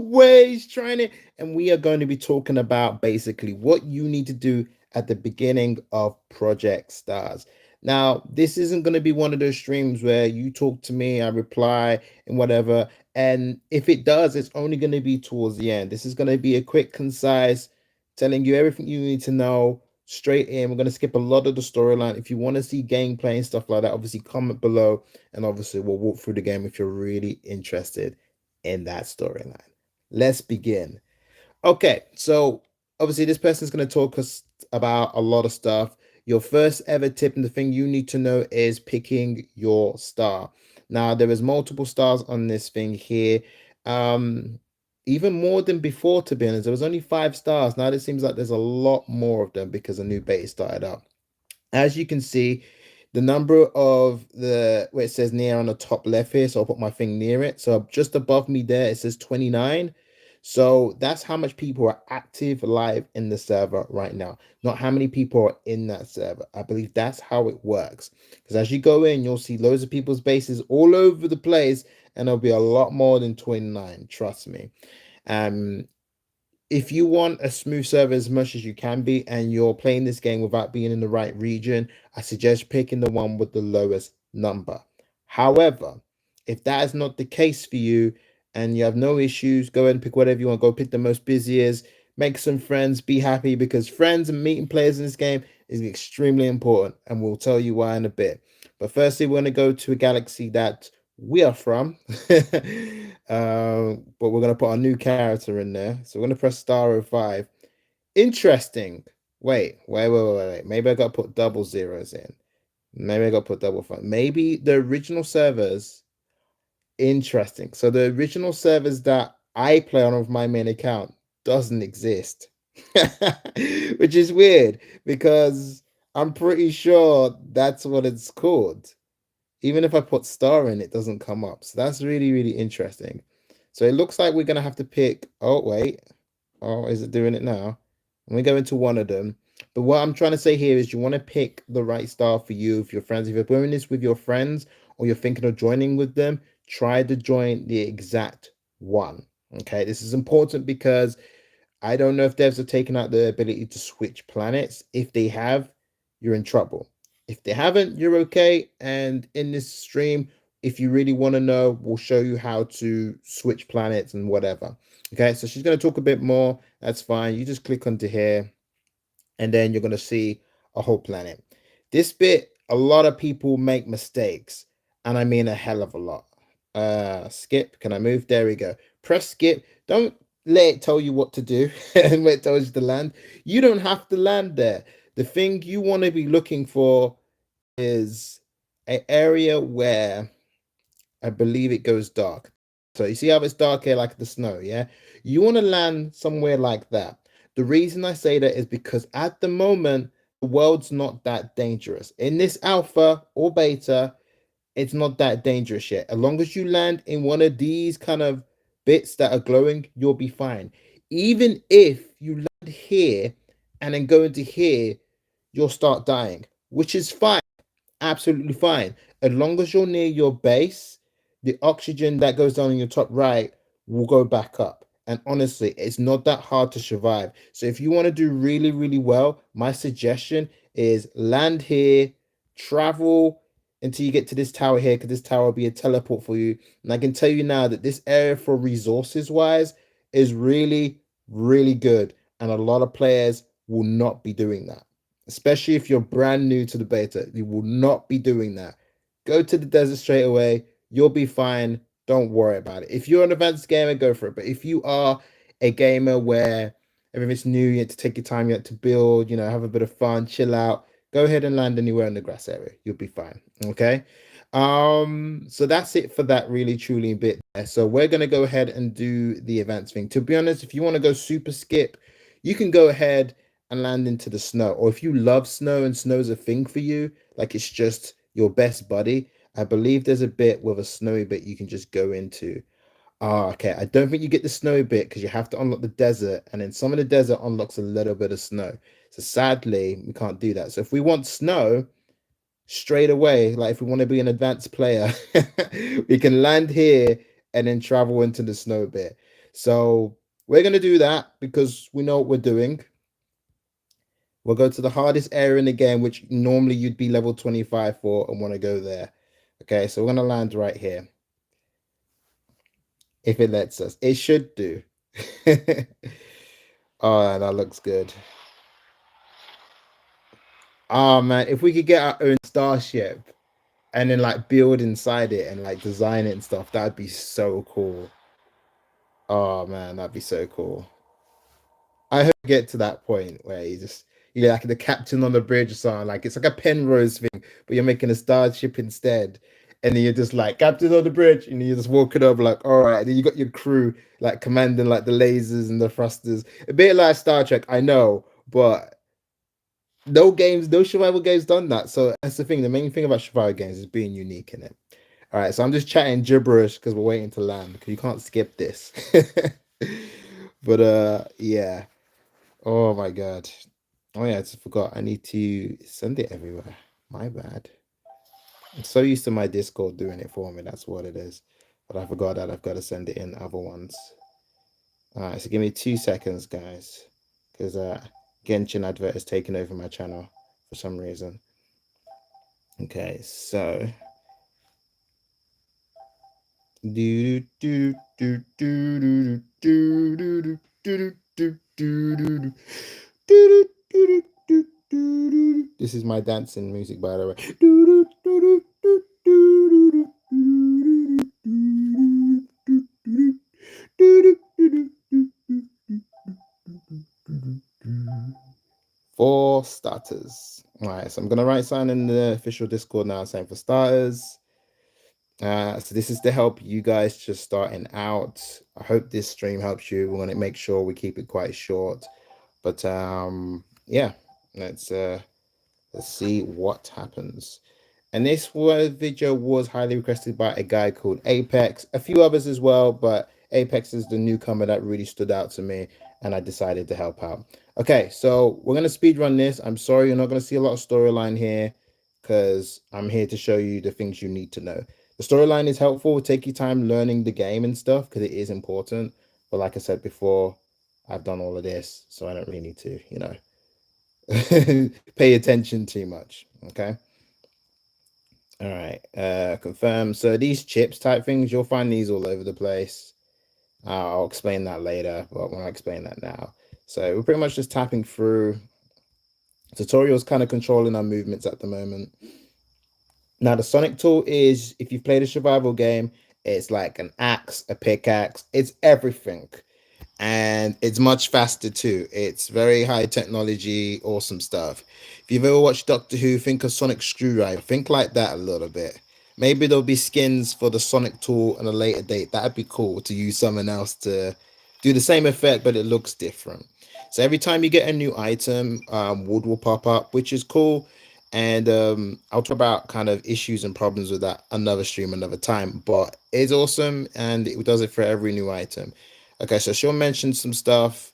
always trying it. And we are going to be talking about basically what you need to do at the beginning of Project Stars. Now, this isn't going to be one of those streams where you talk to me, I reply, and whatever. And if it does, it's only going to be towards the end. This is going to be a quick, concise, telling you everything you need to know straight in. We're going to skip a lot of the storyline. If you want to see gameplay and stuff like that, obviously comment below, and obviously we'll walk through the game if you're really interested in that storyline. Let's begin. Okay, so obviously this person's going to talk us about a lot of stuff. Your first ever tip and the thing you need to know is picking your star. Now there is multiple stars on this thing here. Even more than before, to be honest. There was only 5 stars. Now it seems like there's a lot more of them because a new beta started up. As you can see, the number of the where it says near on the top left here, so I'll put my thing near it. So just above me there, it says 29. So that's how much people are active live in the server right now, not how many people are in that server. I believe that's how it works. Because as you go in, you'll see loads of people's bases all over the place, and there'll be a lot more than 29. Trust me. Um, if you want a smooth server as much as you can be and you're playing this game without being in the right region, I suggest picking the one with the lowest number. However, if that is not the case for you and you have no issues, go ahead and pick whatever you want. Go pick the most busiest, make some friends, be happy, because friends and meeting players in this game is extremely important, and we'll tell you why in a bit. But firstly, we're going to go to a galaxy that we are from. But we're going to put a new character in there. So we're going to press star 05. Interesting. Wait. Maybe I got to put double zeros in. Maybe I got to put double five. Maybe the original servers. Interesting. So the original servers that I play on with my main account doesn't exist. Which is weird because I'm pretty sure that's what it's called. Even if I put star in, it doesn't come up. So that's really, really interesting. So it looks like we're going to have to pick. Oh, wait. Oh, is it doing it now? I'm going to go into one of them. But what I'm trying to say here is you want to pick the right star for you, if your friends. If you're doing this with your friends or you're thinking of joining with them, try to join the exact one. Okay, this is important because I don't know if devs have taken out the ability to switch planets. If they have, you're in trouble. If they haven't, you're okay. And in this stream, if you really want to know, we'll show you how to switch planets and whatever. Okay, so she's going to talk a bit more. That's fine. You just click onto here, and then you're going to see a whole planet. This bit, a lot of people make mistakes, and I mean a hell of a lot. Skip. Can I move? There we go. Press skip. Don't let it tell you what to do and when it tells you to land. You don't have to land there. The thing you want to be looking for is an area where I believe it goes dark. So you see how it's dark here, like the snow, yeah? You want to land somewhere like that. The reason I say that is because at the moment, the world's not that dangerous. In this alpha or beta, it's not that dangerous yet. As long as you land in one of these kind of bits that are glowing, you'll be fine. Even if you land here and then go into here, you'll start dying, which is fine. Absolutely fine. As long as you're near your base, the oxygen that goes down in your top right will go back up. And honestly, it's not that hard to survive. So if you want to do really, really well, my suggestion is land here, travel until you get to this tower here, because this tower will be a teleport for you. And I can tell you now that this area for resources wise is really, really good. And a lot of players will not be doing that, especially if you're brand new to the beta. You will not be doing that. Go to the desert straight away. You'll be fine. Don't worry about it. If you're an advanced gamer, go for it. But if you are a gamer where everything's new, you have to take your time, you have to build, have a bit of fun, chill out, go ahead and land anywhere in the grass area. You'll be fine. Okay. So that's it for that really truly bit there. So we're gonna go ahead and do the events thing. To be honest, if you want to go super skip, you can go ahead and land into the snow. Or if you love snow and snow's a thing for you, like it's just your best buddy, I believe there's a bit with a snowy bit you can just go into. Okay. I don't think you get the snowy bit because you have to unlock the desert, and then some of the desert unlocks a little bit of snow. So sadly, we can't do that. So if we want snow straight away, like if we want to be an advanced player, we can land here and then travel into the snow bit. So we're gonna do that because we know what we're doing. We'll go to the hardest area in the game, which normally you'd be level 25 for and want to go there. Okay, so we're gonna land right here. If it lets us. It should do. Oh, that looks good. Oh man, if we could get our own starship and then like build inside it and like design it and stuff, that'd be so cool. Oh man, that'd be so cool. I hope we get to that point where you're like the captain on the bridge or something. Like it's like a Penrose thing, but you're making a starship instead. And then you're just like captain on the bridge, and you're just walking over like, all right. And then you got your crew like commanding like the lasers and the thrusters. A bit like Star Trek, I know, but no games, no survival games done that. So that's the thing. The main thing about survival games is being unique in it. All right, so I'm just chatting gibberish because we're waiting to land because you can't skip this. But yeah. Oh my god. Oh yeah, I just forgot. I need to send it everywhere. My bad. I'm so used to my Discord doing it for me. That's what it is. But I forgot that I've got to send it in other ones. All right, so give me 2 seconds, guys, because Genshin advert has taken over my channel for some reason. Okay, so do do do do do do do do do do do. This is my dancing music, by the way. For starters. All right, so I'm gonna write something in the official Discord now saying for starters. So this is to help you guys just starting out. I hope this stream helps you. We want to make sure we keep it quite short. But yeah, let's see what happens. And this video was highly requested by a guy called Apex, a few others as well, but Apex is the newcomer that really stood out to me, and I decided to help out. Okay, so we're gonna speed run this. I'm sorry you're not gonna see a lot of storyline here because I'm here to show you the things you need to know. The storyline is helpful. Take your time learning the game and stuff because it is important. But like I said before, I've done all of this, so I don't really need to, pay attention too much. Okay. All right. Confirm. So these chips type things, you'll find these all over the place. I'll explain that later, but when I explain that now. So we're pretty much just tapping through. Tutorials kind of controlling our movements at the moment. Now the Sonic tool is, if you've played a survival game, it's like an axe, a pickaxe, it's everything. And it's much faster too. It's very high technology, awesome stuff. If you've ever watched Doctor Who, think of Sonic Screwdriver. Think like that a little bit. Maybe there'll be skins for the Sonic tool at a later date. That'd be cool to use someone else to do the same effect, but it looks different. So every time you get a new item, wood will pop up, which is cool. And I'll talk about kind of issues and problems with that another stream, another time. But it's awesome, and it does it for every new item. Okay, so she'll mention some stuff.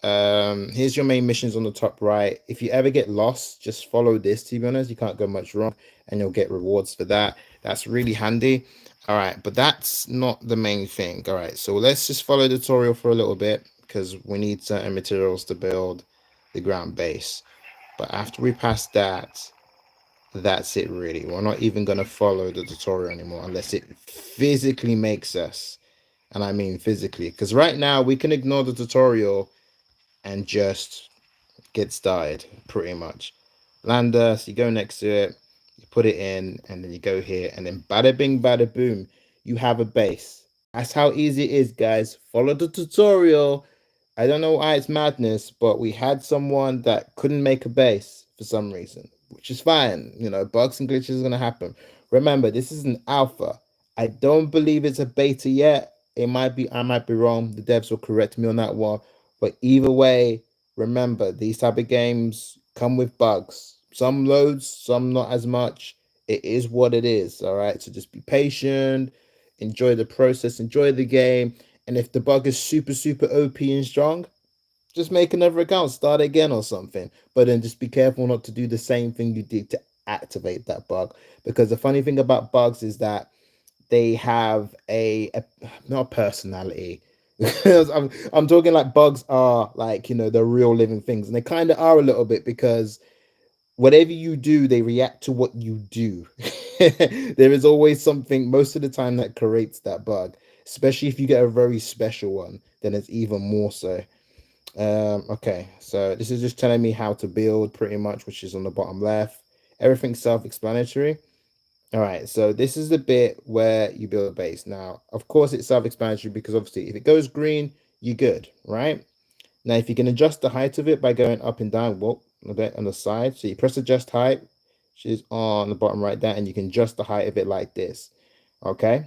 Here's your main missions on the top right. If you ever get lost, just follow this. To be honest, you can't go much wrong, and you'll get rewards for that. That's really handy. All right, but that's not the main thing. All right, so let's just follow the tutorial for a little bit because we need certain materials to build the ground base. But after we pass that, that's it really. We're not even going to follow the tutorial anymore unless it physically makes us. And I mean physically, because right now we can ignore the tutorial and just get started pretty much. Lander, so you go next to it, you put it in, and then you go here, and then bada bing, bada boom, you have a base. That's how easy it is, guys. Follow the tutorial. I don't know why it's madness, but we had someone that couldn't make a base for some reason, which is fine. Bugs and glitches are going to happen. Remember, this is an alpha. I don't believe it's a beta yet. It might be, I might be wrong. The devs will correct me on that one. But either way, remember, these type of games come with bugs. Some loads, some not as much. It is what it is, all right? So just be patient, enjoy the process, enjoy the game. And if the bug is super, super OP and strong, just make another account, start again or something. But then just be careful not to do the same thing you did to activate that bug. Because the funny thing about bugs is that they have a not personality. I'm talking like bugs are like, the real living things. And they kind of are a little bit because whatever you do, they react to what you do. There is always something most of the time that creates that bug, especially if you get a very special one, then it's even more so. Okay, so this is just telling me how to build pretty much, which is on the bottom left. Everything's self-explanatory. All right, so this is the bit where you build a base. Now, of course, it's self-explanatory because obviously if it goes green, you're good, right? Now, if you can adjust the height of it by going up and down, well, a bit on the side. So you press adjust height, which is on the bottom right there, and you can adjust the height of it like this. Okay.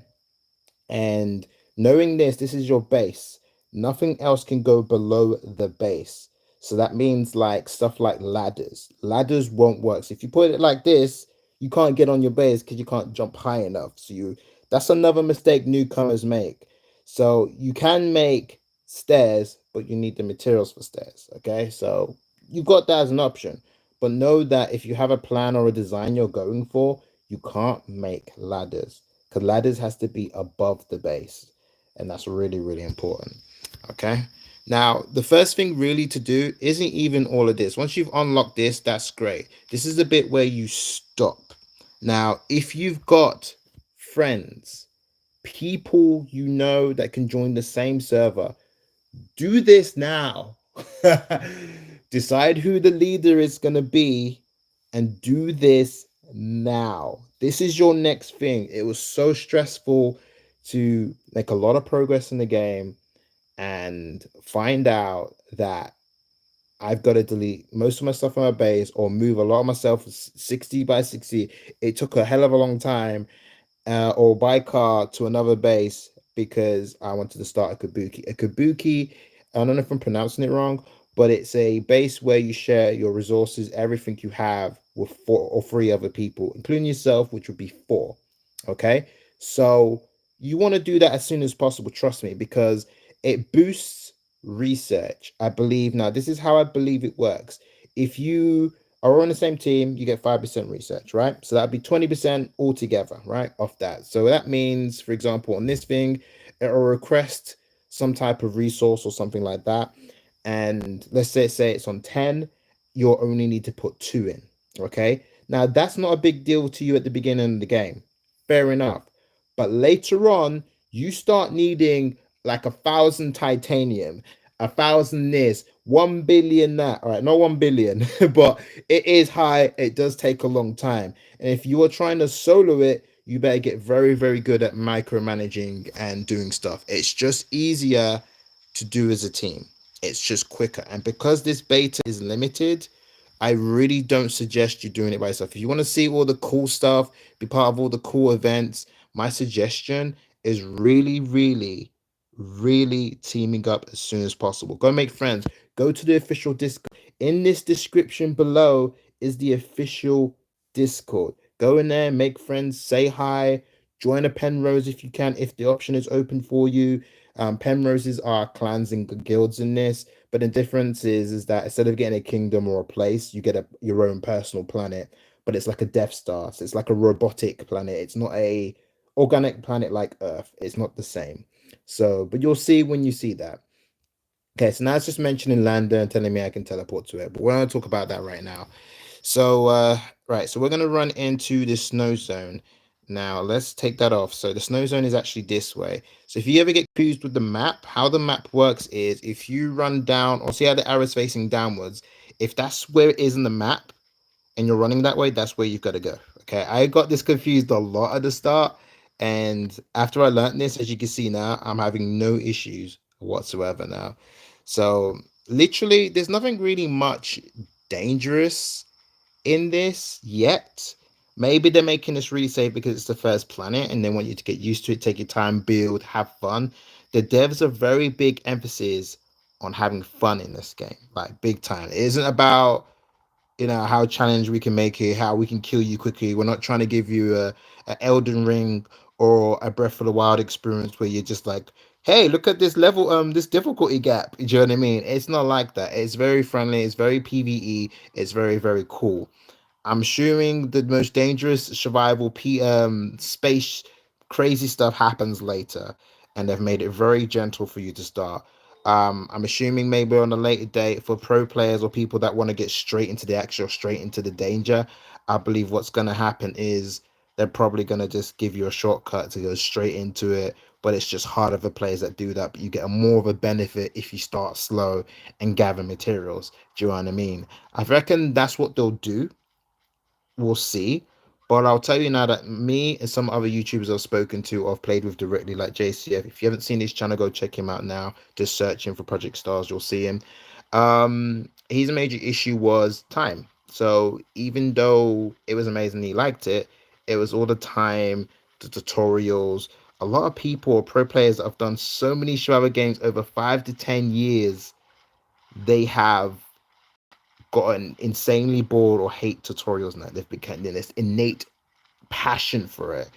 And knowing this is your base. Nothing else can go below the base. So that means like stuff like ladders. Ladders won't work. So if you put it like this, you can't get on your base because you can't jump high enough. So that's another mistake newcomers make. So you can make stairs, but you need the materials for stairs. Okay. So you've got that as an option. But know that if you have a plan or a design you're going for, you can't make ladders because ladders has to be above the base, and that's really, really important. Okay, now the first thing really to do isn't even all of this. Once you've unlocked this, that's great. This is the bit where you stop. Now if you've got friends, people that can join the same server, do this now. Decide who the leader is going to be and do this now. This is your next thing. It was so stressful to make a lot of progress in the game and find out that I've got to delete most of my stuff on my base or move a lot of myself 60 by 60. It took a hell of a long time, or by car to another base because I wanted to start a kabuki. A kabuki, I don't know if I'm pronouncing it wrong, but it's a base where you share your resources, everything you have, with 4 or 3 other people, including yourself, which would be 4. Okay, so you want to do that as soon as possible. Trust me, because it boosts research. I believe now. This is how I believe it works. If you are on the same team, you get 5% research, right? So that'd be 20% altogether, right? Off that. So that means, for example, on this thing, it'll request some type of resource or something like that. And let's say it's on 10, you'll only need to put 2 in. Okay. Now that's not a big deal to you at the beginning of the game. Fair enough. But later on, you start needing like 1,000 titanium, 1,000 this, 1 billion that. All right, not 1 billion, but it is high. It does take a long time. And if you are trying to solo it, you better get very, very good at micromanaging and doing stuff. It's just easier to do as a team. It's just quicker. And because this beta is limited, I really don't suggest you doing it by yourself. If you want to see all the cool stuff, be part of all the cool events, my suggestion is really, really, really teaming up as soon as possible. Go make friends. Go to the official Discord. In this description below is the official Discord. Go in there, make friends, say hi, join a Penrose if you can, if the option is open for you. Penroses are clans and guilds in this, but the difference is that instead of getting a kingdom or a place, you get your own personal planet, but it's like a Death Star. So it's like a robotic planet. It's not a organic planet like Earth. It's not the same. So, but you'll see when you see that. Okay, so now it's just mentioning Lander and telling me I can teleport to it, but we're going to talk about that right now. So, right, so we're going to run into the snow zone. Now, let's take that off. So the snow zone is actually this way. So if you ever get confused with the map, how the map works is if you run down or see how the arrow's facing downwards, if that's where it is in the map and you're running that way, that's where you've got to go. Okay, I got this confused a lot at the start. And after I learned this, as you can see now, I'm having no issues whatsoever now. So literally, there's nothing really much dangerous in this yet. Maybe they're making this really safe because it's the first planet and they want you to get used to it, take your time, build, have fun. The devs are very big emphasis on having fun in this game, like big time. It isn't about how challenged we can make it, how we can kill you quickly. We're not trying to give you a Elden Ring or a Breath of the Wild experience where you're just like, hey, look at this level, this difficulty gap. Do you know what I mean? It's not like that. It's very friendly. It's very PvE. It's very, very cool. I'm assuming the most dangerous survival space crazy stuff happens later. and they've made it very gentle for you to start. I'm assuming maybe on a later date for pro players or people that want to get straight into the action or straight into the danger, I believe what's going to happen is they're probably going to just give you a shortcut to go straight into it. But it's just harder for players that do that. But you get a more of a benefit if you start slow and gather materials. Do you know what I mean? I reckon that's what they'll do. We'll see. But I'll tell you now that me and some other YouTubers I've spoken to or I've played with directly, like JCF, if you haven't seen his channel, go check him out now. Just search him for Project Stars, you'll see him. His major issue was time. So even though it was amazing, he liked it, it was all the time, the tutorials. A lot of people, pro players that have done so many Survivor games over 5 to 10 years, they have gotten insanely bored or hate tutorials now. They've become this innate passion for it,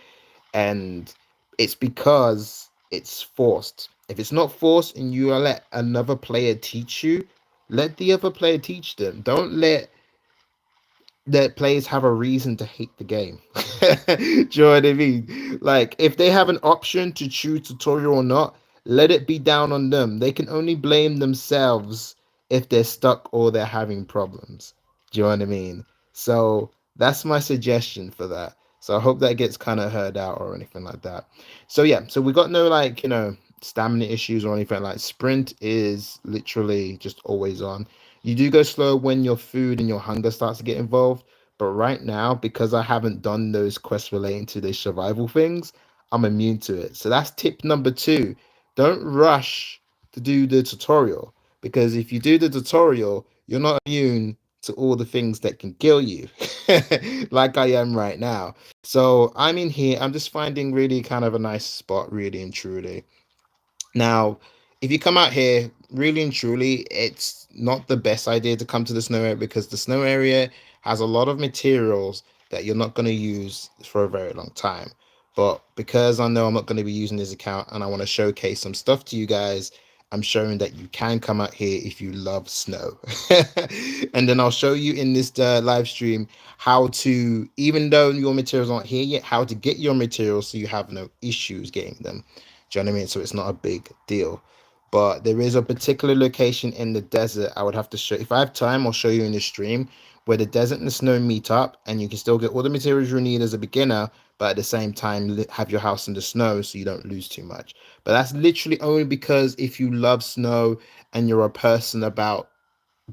and it's because it's forced. If it's not forced and you let another player teach you, let the other player teach them. Don't let that players have a reason to hate the game. Do you know what I mean? Like, if they have an option to choose tutorial or not, let it be down on them. They can only blame themselves if they're stuck or they're having problems. Do you know what I mean? So that's my suggestion for that. So I hope that gets kind of heard out or anything like that. So yeah, so we got no like, stamina issues or anything like sprint is literally just always on. You do go slow when your food and your hunger starts to get involved, but right now, because I haven't done those quests relating to the survival things, I'm immune to it. So that's tip number two. Don't rush to do the tutorial, because if you do the tutorial, you're not immune to all the things that can kill you, like I am right now. So I'm in here. I'm just finding really kind of a nice spot, really and truly. Now, if you come out here, really and truly, it's not the best idea to come to the snow area because the snow area has a lot of materials that you're not going to use for a very long time. But because I know I'm not going to be using this account and I want to showcase some stuff to you guys, I'm showing that you can come out here if you love snow. And then I'll show you in this live stream how to, even though your materials aren't here yet, how to get your materials so you have no issues getting them. Do you know what I mean? So it's not a big deal. But there is a particular location in the desert I would have to show. If I have time, I'll show you in the stream where the desert and the snow meet up, and you can still get all the materials you need as a beginner, but at the same time have your house in the snow so you don't lose too much. But that's literally only because if you love snow and you're a person about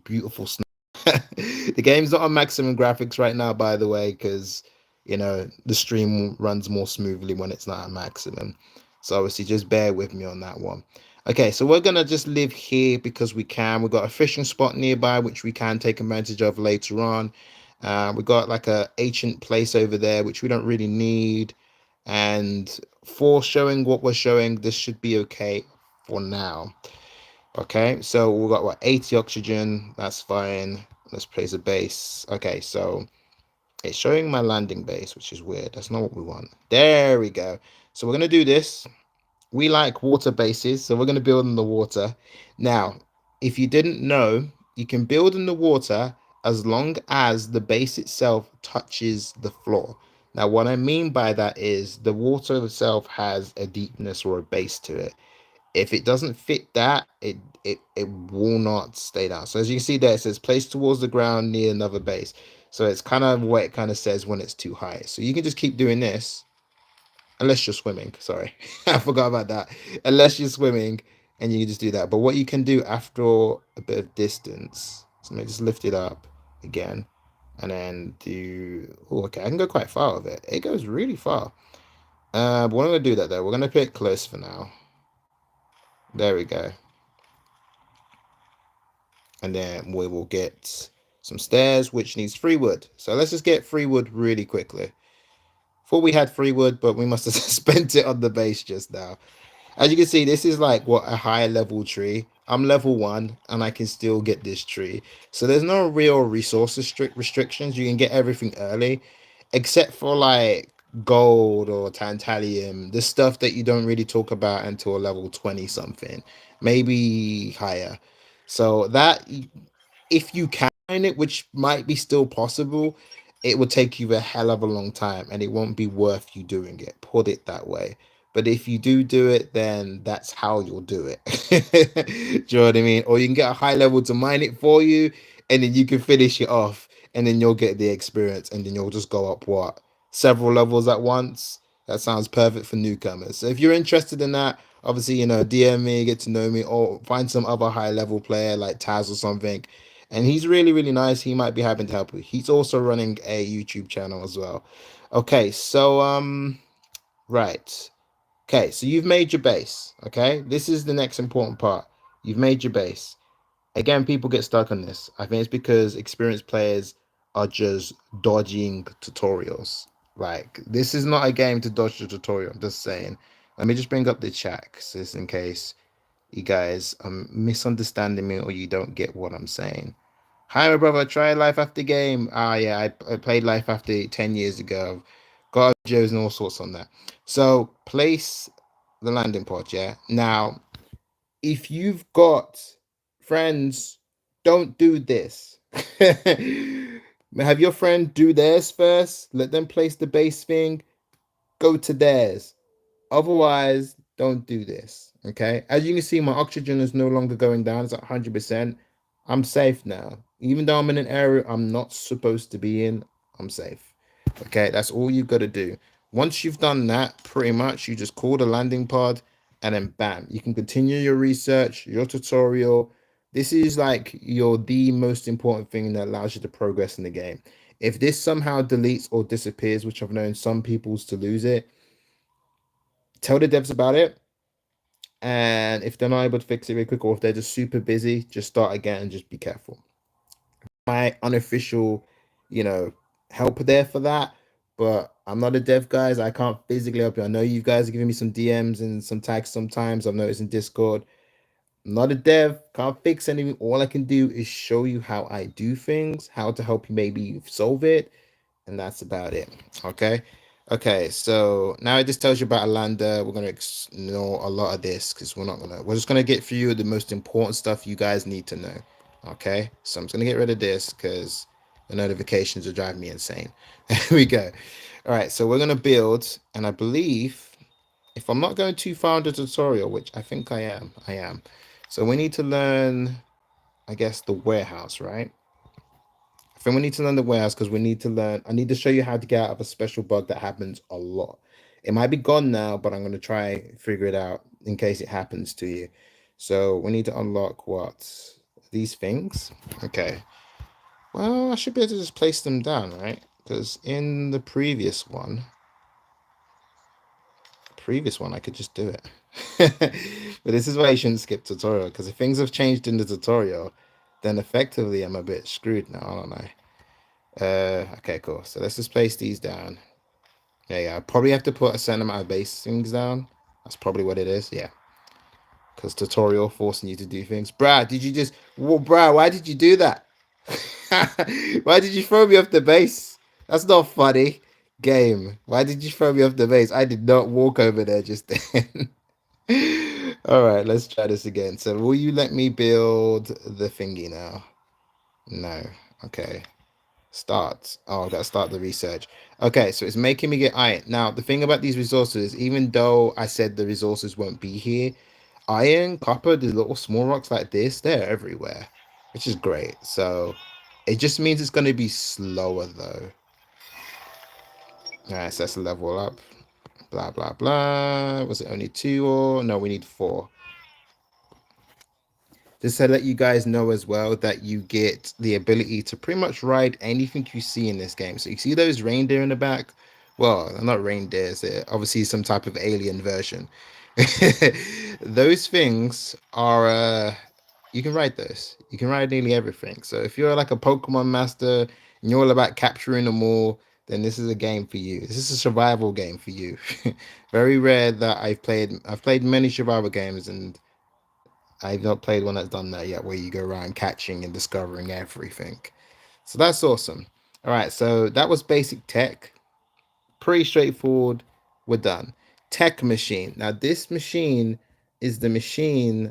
beautiful snow. The game's not on maximum graphics right now, by the way, because the stream runs more smoothly when it's not at maximum. So obviously, just bear with me on that one. Okay, so we're gonna just live here because we can. We've got a fishing spot nearby which we can take advantage of later on. We got like a ancient place over there which we don't really need. And for showing what we're showing, this should be okay for now. Okay, so we've got what, 80 oxygen, that's fine. Let's place a base. Okay, so it's showing my landing base, which is weird. That's not what we want. There we go. So we're gonna do this. We like water bases, so we're gonna build in the water. Now, if you didn't know, you can build in the water as long as the base itself touches the floor. Now, what I mean by that is the water itself has a deepness or a base to it. If it doesn't fit that, it will not stay down. So as you can see there, it says place towards the ground near another base. So it's kind of what it kind of says when it's too high. So you can just keep doing this, unless you're swimming. Sorry, I forgot about that. Unless you're swimming, and you can just do that. But what you can do after a bit of distance, so let me just lift it up again, and then do. Oh, okay, I can go quite far with it. It goes really far. But we're not gonna do that though. We're gonna put it close for now. There we go. And then we will get some stairs, which needs free wood. So let's just get free wood really quickly. Thought we had free wood, but we must have spent it on the base just now. As you can see, this is like what a high level tree. I'm level 1 and I can still get this tree. So there's no real resource restrictions. You can get everything early, except for like gold or tantalium, the stuff that you don't really talk about until level 20 something, maybe higher. So that if you can find it, which might be still possible, it will take you a hell of a long time and it won't be worth you doing it. Put it that way. But if you do it, then that's how you'll do it. Do you know what I mean? Or you can get a high level to mine it for you, and then you can finish it off, and then you'll get the experience, and then you'll just go up what, several levels at once. That sounds perfect for newcomers. So if you're interested in that, obviously, DM me, get to know me, or find some other high level player like Taz or something. And he's really, really nice. He might be happy to help you. He's also running a YouTube channel as well. Okay, so right. Okay, so you've made your base. Okay, this is the next important part. You've made your base. Again, people get stuck on this. I think it's because experienced players are just dodging tutorials. Like, this is not a game to dodge the tutorial. I'm just saying. Let me just bring up the chat, just in case you guys are misunderstanding me or you don't get what I'm saying. Hi, my brother. Try Life After Game. Ah, yeah, I played Life After 10 years ago. Got Joe's and all sorts on that. So, place the landing pod, yeah? Now, if you've got friends, don't do this. Have your friend do theirs first. Let them place the base thing. Go to theirs. Otherwise, don't do this. Okay. As you can see, my oxygen is no longer going down. It's at 100%. I'm safe now. Even though I'm in an area I'm not supposed to be in, I'm safe. Okay. That's all you got to do. Once you've done that, pretty much, you just call the landing pod and then bam, you can continue your research, your tutorial. This is like the most important thing that allows you to progress in the game. If this somehow deletes or disappears, which I've known some people's to lose it, tell the devs about it. And if they're not able to fix it really quick, or if they're just super busy, just start again and just be careful. My unofficial, help there for that. But I'm not a dev, guys. I can't physically help you. I know you guys are giving me some DMs and some tags sometimes. I've noticed in Discord. I'm not a dev, can't fix anything. All I can do is show you how I do things, how to help you maybe solve it, and that's about it. Okay, so now it just tells you about Alanda. We're gonna ignore a lot of this because we're just gonna get through the most important stuff you guys need to know. Okay, so I'm just gonna get rid of this because the notifications are driving me insane. There we go. All right, so we're gonna build, and I believe if I'm not going too far into the tutorial, which I think I am. So we need to learn, I guess, the warehouse, right? I think we need to learn the warehouse because I need to show you how to get out of a special bug that happens a lot. It might be gone now, but I'm going to try figure it out in case it happens to you. So we need to unlock what? These things? Okay. Well, I should be able to just place them down, right? Because in the previous one, I could just do it. But this is why you shouldn't skip tutorial, because if things have changed in the tutorial, then effectively I'm a bit screwed now, aren't I? Okay, cool. So let's just place these down. Yeah, I probably have to put a certain amount of base things down. That's probably what it is. Yeah, because tutorial forcing you to do things. Brad, did you just? Well, Brad, why did you do that? Why did you throw me off the base? That's not funny. Game. Why did you throw me off the base? I did not walk over there just then. All right, let's try this again. So, will you let me build the thingy now? No. Okay. Start. Oh, I gotta start the research. Okay, so it's making me get iron. Now, the thing about these resources, even though I said the resources won't be here, iron, copper, the little small rocks like this, they're everywhere, which is great. So it just means it's gonna be slower though. All right, so let's level up. Blah blah blah. Was it only 2 or no? We need 4. Just to let you guys know as well that you get the ability to pretty much ride anything you see in this game. So you see those reindeer in the back? Well, they're not reindeers, they're obviously some type of alien version. Those things are you can ride those. You can ride nearly everything. So if you're like a Pokemon master and you're all about capturing them all, then this is a game for you. This is a survival game for you. Very rare that I've played many survival games, and I've not played one that's done that yet, where you go around catching and discovering everything. So that's awesome. All right, so that was basic tech. Pretty straightforward. We're done. Tech machine. Now, this machine is the machine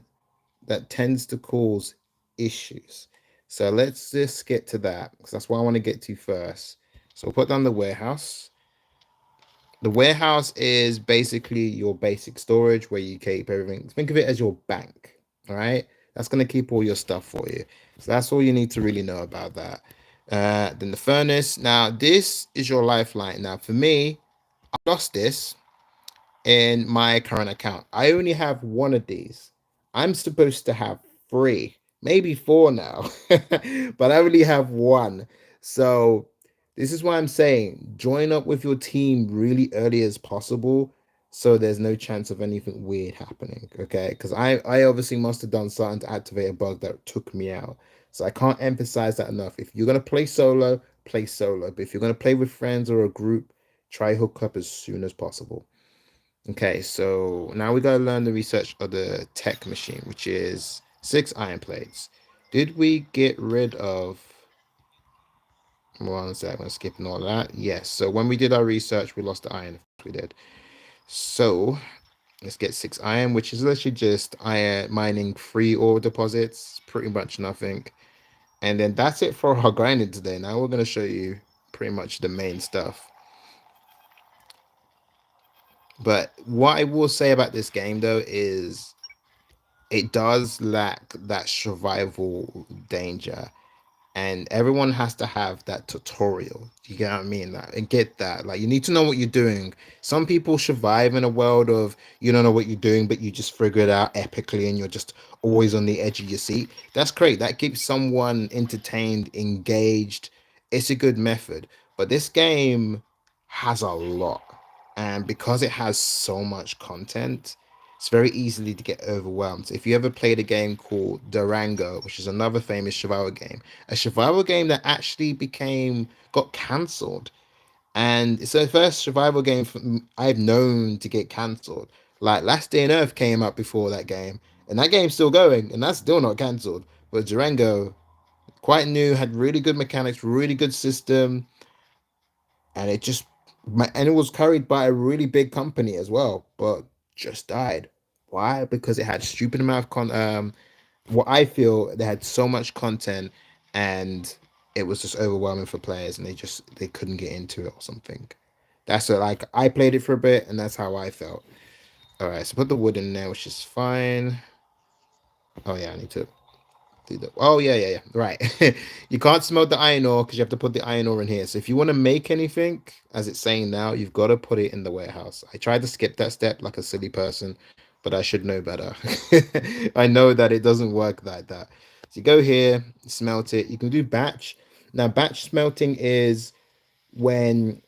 that tends to cause issues. So let's just get to that, because that's what I want to get to first. So we'll put down the warehouse. The warehouse is basically your basic storage where you keep everything. Think of it as your bank. All right. That's going to keep all your stuff for you. So that's all you need to really know about that. Then the furnace. Now, this is your lifeline. Now, for me, I lost this in my current account. I only have one of these. I'm supposed to have three, maybe four now, but I only have one. So this is why I'm saying join up with your team really early as possible so there's no chance of anything weird happening. Okay. Because I obviously must have done something to activate a bug that took me out. So I can't emphasize that enough. If you're going to play solo, play solo. But if you're going to play with friends or a group, try hook up as soon as possible. Okay, so now we gotta learn the research of the tech machine, which is 6 iron plates. Did we get rid of one sec, I'm skipping all that? Yes, so when we did our research, we lost the iron. We did. So let's get 6 iron, which is literally just iron mining free ore deposits, pretty much nothing. And then that's it for our grinding today. Now we're gonna show you pretty much the main stuff. But what I will say about this game though is it does lack that survival danger, and everyone has to have that tutorial. You get what I mean? That and get that. Like you need to know what you're doing. Some people survive in a world of you don't know what you're doing, but you just figure it out epically, and you're just always on the edge of your seat. That's great. That keeps someone entertained, engaged. It's a good method. But this game has a lot, and because it has so much content, it's very easily to get overwhelmed. If you ever played a game called Durango, which is another famous survival game, a survival game that actually got cancelled, and it's the first survival game I've known to get cancelled. Like Last Day on Earth came up before that game, and that game's still going, and that's still not cancelled. But Durango, quite new, had really good mechanics, really good system, and it was carried by a really big company as well, but just died. Why? Because it had stupid amount of what I feel they had so much content, and it was just overwhelming for players, and they couldn't get into it or something. That's it. Like I played it for a bit, and that's how I felt. All right, so put the wood in there, which is fine. Oh yeah, I need to do the. Oh yeah, yeah, yeah. Right. You can't smelt the iron ore because you have to put the iron ore in here. So if you want to make anything, as it's saying now, you've got to put it in the warehouse. I tried to skip that step like a silly person, but I should know better. I know that it doesn't work like that. So you go here, smelt it. You can do batch. Now, batch smelting is when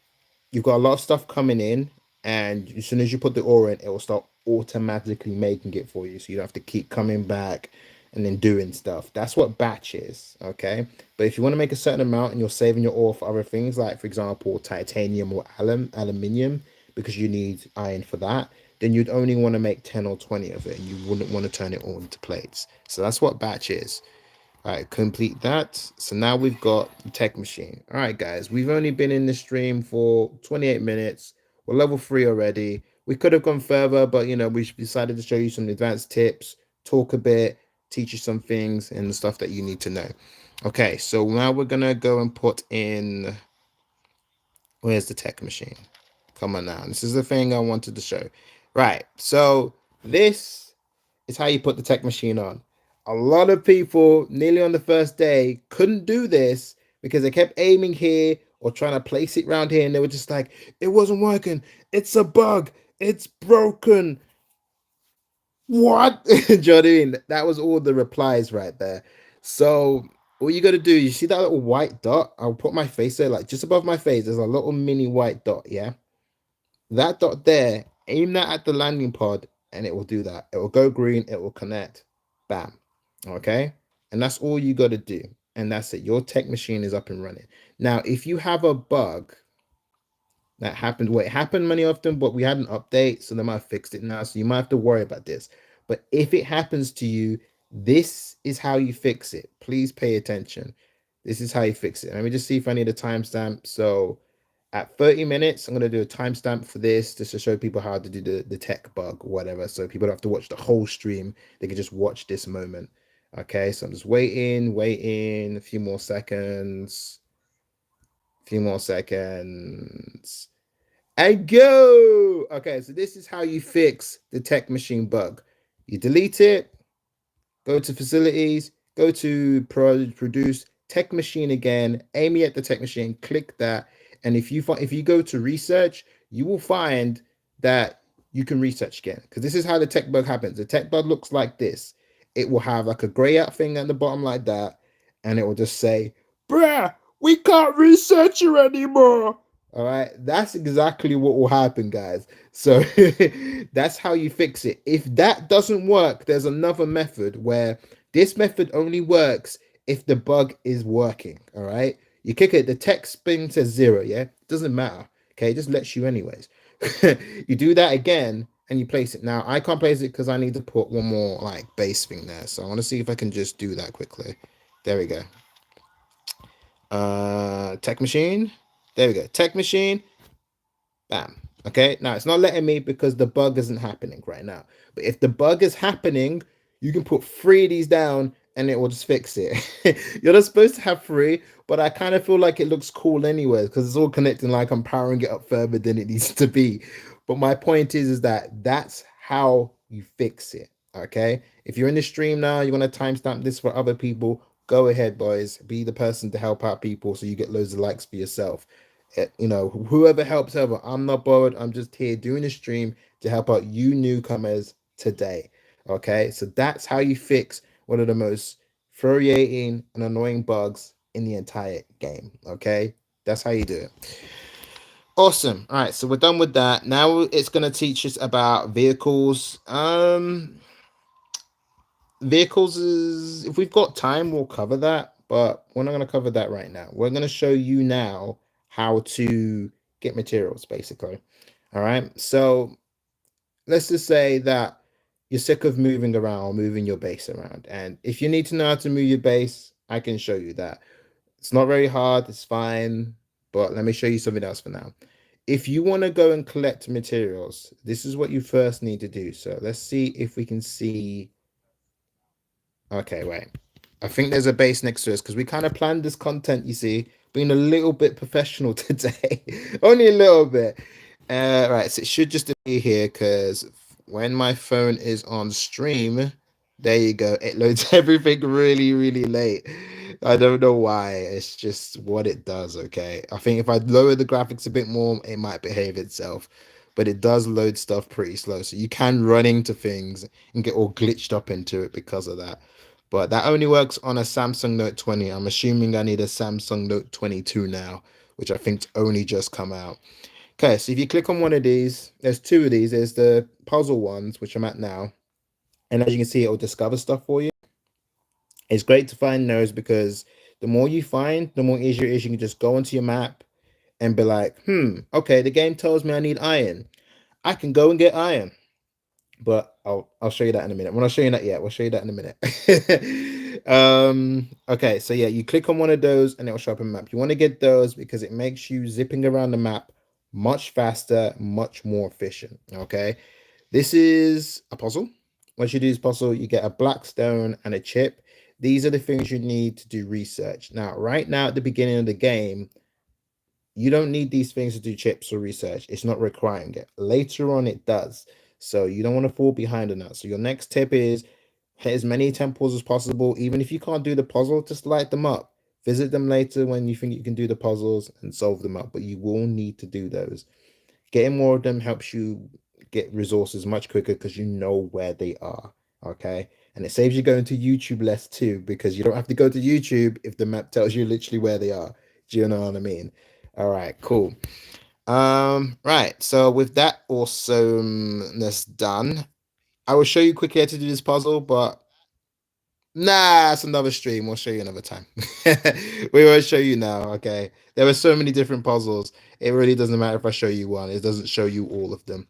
you've got a lot of stuff coming in, and as soon as you put the ore in, it will start automatically making it for you. So you don't have to keep coming back and then doing stuff. That's what batch is, okay? But if you want to make a certain amount and you're saving your ore for other things, like for example, titanium or aluminium, because you need iron for that, then you'd only want to make 10 or 20 of it, and you wouldn't want to turn it all into plates. So that's what batch is. All right, complete that. So now we've got the tech machine. All right, guys, we've only been in the stream for 28 minutes. We're level 3 already. We could have gone further, but we decided to show you some advanced tips, talk a bit, teach you some things and the stuff that you need to know. Okay, so now we're gonna go and put in. Where's the tech machine? Come on now. This is the thing I wanted to show. Right. So this is how you put the tech machine on. A lot of people, nearly on the first day, couldn't do this because they kept aiming here or trying to place it around here, and they were just like, it wasn't working. It's a bug. It's broken. What? Do you know what I mean? That was all the replies right there. So all you got to do, you see that little white dot? I'll put my face there, like just above my face. There's a little mini white dot. Yeah, that dot there. Aim that at the landing pod, and it will do that. It will go green. It will connect. Bam. Okay, and that's all you got to do, and that's it. Your tech machine is up and running. Now, if you have a bug that happened. Well, it happened many often, but we had an update, so they might have fixed it now. So you might have to worry about this. But if it happens to you, this is how you fix it. Please pay attention. This is how you fix it. Let me just see if I need a timestamp. So at 30 minutes, I'm going to do a timestamp for this just to show people how to do the tech bug or whatever. So people don't have to watch the whole stream. They can just watch this moment. Okay, so I'm just waiting, a few more seconds. And go. Okay, so this is how you fix the tech machine bug. You delete it, go to facilities, go to produce tech machine again, aim it at the tech machine, click that. And if you go to research, you will find that you can research again. Because this is how the tech bug happens. The tech bug looks like this. It will have like a gray out thing at the bottom like that, and it will just say, bruh, we can't research you anymore. All right, that's exactly what will happen, guys. So that's how you fix it. If that doesn't work, there's another method where this method only works if the bug is working. All right, you kick it, the text spin says 0. Yeah, doesn't matter. Okay, it just lets you anyways. You do that again and you place it. Now I can't place it because I need to put one more like base thing there. So I want to see if I can just do that quickly. There we go. Tech machine. There we go. Tech machine. Bam. Okay. Now it's not letting me because the bug isn't happening right now. But if the bug is happening, you can put 3 of these down and it will just fix it. You're not supposed to have 3, but I kind of feel like it looks cool anyway because it's all connecting like I'm powering it up further than it needs to be. But my point is that that's how you fix it. Okay. If you're in the stream now, you want to timestamp this for other people, go ahead, boys. Be the person to help out people so you get loads of likes for yourself. You know, whoever helps ever, I'm not bothered. I'm just here doing a stream to help out you newcomers today. Okay, so that's how you fix one of the most infuriating and annoying bugs in the entire game. Okay, that's how you do it. Awesome. All right, so we're done with that. Now it's going to teach us about vehicles. Vehicles is, if we've got time, we'll cover that, but we're not going to cover that right now. We're going to show you now how to get materials, basically. All right, so let's just say that you're sick of moving around, moving your base around, and if you need to know how to move your base, I can show you that. It's not very hard, it's fine, but let me show you something else for now. If you want to go and collect materials, this is what you first need to do. So let's see if we can see. Okay, wait. I think there's a base next to us because we kind of planned this content, you see, being a little bit professional today. Only a little bit. Right, so it should just be here because when my phone is on stream, there you go. It loads everything really, really late. I don't know why. It's just what it does, okay? I think if I lower the graphics a bit more, it might behave itself. But it does load stuff pretty slow. So you can run into things and get all glitched up into it because of that. But that only works on a Samsung Note 20. I'm assuming I need a Samsung Note 22 now, which I think's only just come out. Okay, so if you click on one of these, there's 2 of these. There's the puzzle ones, which I'm at now. And as you can see, it will discover stuff for you. It's great to find those because the more you find, the more easier it is. You can just go onto your map and be like, okay, the game tells me I need iron. I can go and get iron. But I'll show you that in a minute. We're not showing that yet. We'll show you that in a minute. Okay, so yeah, you click on one of those and it will show up a map. You want to get those because it makes you zipping around the map much faster, much more efficient. Okay, this is a puzzle. Once you do this puzzle, you get a black stone and a chip. These are the things you need to do research. Now, right now at the beginning of the game, you don't need these things to do chips or research. It's not requiring it. Later on, it does. So you don't want to fall behind on that. So your next tip is hit as many temples as possible. Even if you can't do the puzzle, just light them up. Visit them later when you think you can do the puzzles and solve them up. But you will need to do those. Getting more of them helps you get resources much quicker because you know where they are. Okay. And it saves you going to YouTube less too, because you don't have to go to YouTube if the map tells you literally where they are. Do you know what I mean? All right, cool. Right. So with that awesomeness done, I will show you quickly how to do this puzzle, but nah, it's another stream. We'll show you another time. We won't show you now. Okay. There are so many different puzzles. It really doesn't matter if I show you one. It doesn't show you all of them.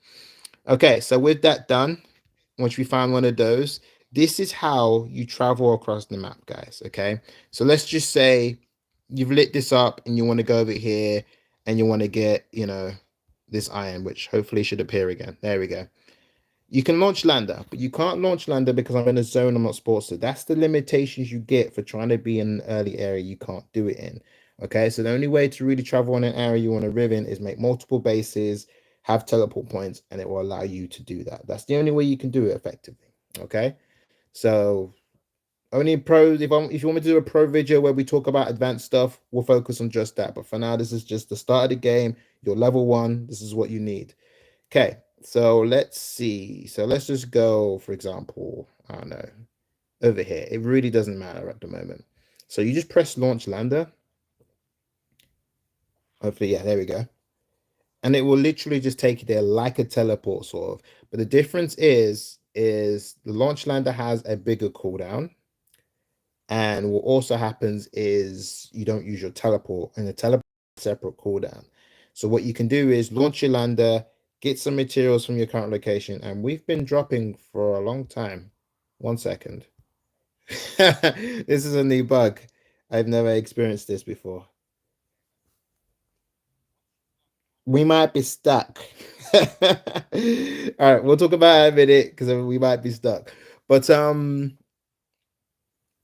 Okay. So with that done, once we find one of those, this is how you travel across the map, guys. Okay. So let's just say you've lit this up and you want to go over here and you want to get, this iron, which hopefully should appear again. There we go. You can launch lander, but you can't launch lander because I'm in a zone I'm not supposed to. That's the limitations you get for trying to be in an early area you can't do it in. Okay, so the only way to really travel in an area you want to live in is make multiple bases, have teleport points, and it will allow you to do that. That's the only way you can do it effectively. Okay, so only pros. If you want me to do a pro video where we talk about advanced stuff, we'll focus on just that. But for now, this is just the start of the game. You're level 1. This is what you need. Okay, so let's see. So let's just go, for example, I don't know, over here. It really doesn't matter at the moment. So you just press launch lander. Hopefully, yeah, there we go. And it will literally just take you there like a teleport, sort of. But the difference is the launch lander has a bigger cooldown. And what also happens is you don't use your teleport, and the teleport is a separate cooldown. So what you can do is launch your lander, get some materials from your current location, and we've been dropping for a long time. 1 second. This is a new bug. I've never experienced this before. We might be stuck. All right, we'll talk about it in a minute because we might be stuck. But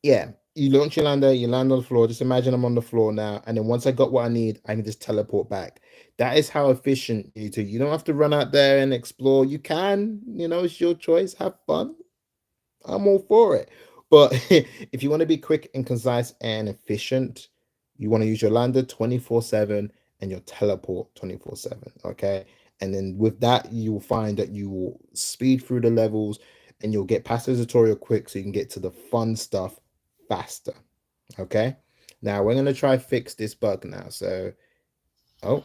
yeah, you launch your lander, you land on the floor. Just imagine I'm on the floor now, and then once I got what I need, I can just teleport back. That is how efficient you do. You don't have to run out there and explore. You can, it's your choice. Have fun. I'm all for it. But if you want to be quick and concise and efficient, you want to use your lander 24/7 and your teleport 24/7. Okay. And then with that, you will find that you will speed through the levels and you'll get past the tutorial quick so you can get to the fun stuff faster. Okay. Now we're going to try fix this bug now. So, oh,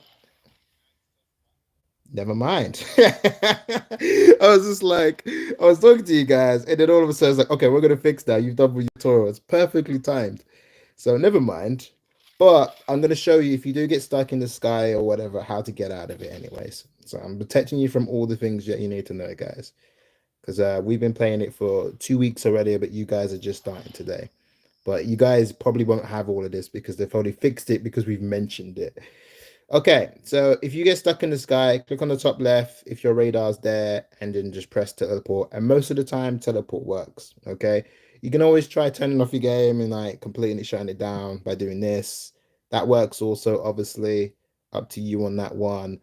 never mind. I was just like, I was talking to you guys, and then all of a sudden, it's like, okay, we're gonna fix that. You've done with your tutorial. It's perfectly timed. So never mind. But I'm gonna show you if you do get stuck in the sky or whatever, how to get out of it, anyways. So I'm protecting you from all the things that you need to know, guys. Because we've been playing it for 2 weeks already, but you guys are just starting today. But you guys probably won't have all of this because they've already fixed it because we've mentioned it. Okay, so if you get stuck in the sky, click on the top left if your radar's there, and then just press teleport. And most of the time, teleport works. Okay, you can always try turning off your game and like completely shutting it down by doing this. That works also, obviously. Up to you on that one.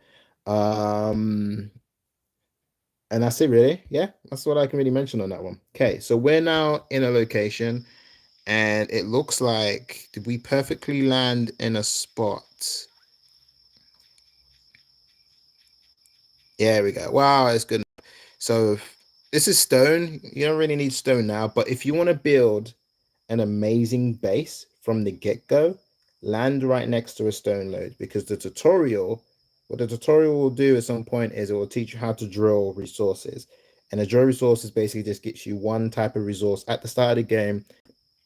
Um, and that's it, really. Yeah, that's what I can really mention on that one. Okay, so we're now in a location, and it looks like did we perfectly land in a spot? Yeah, we go. Wow, it's good. So this is stone. You don't really need stone now, but if you want to build an amazing base from the get-go, land right next to a stone load because what the tutorial will do at some point is it will teach you how to drill resources. And a drill resources basically just gets you one type of resource at the start of the game.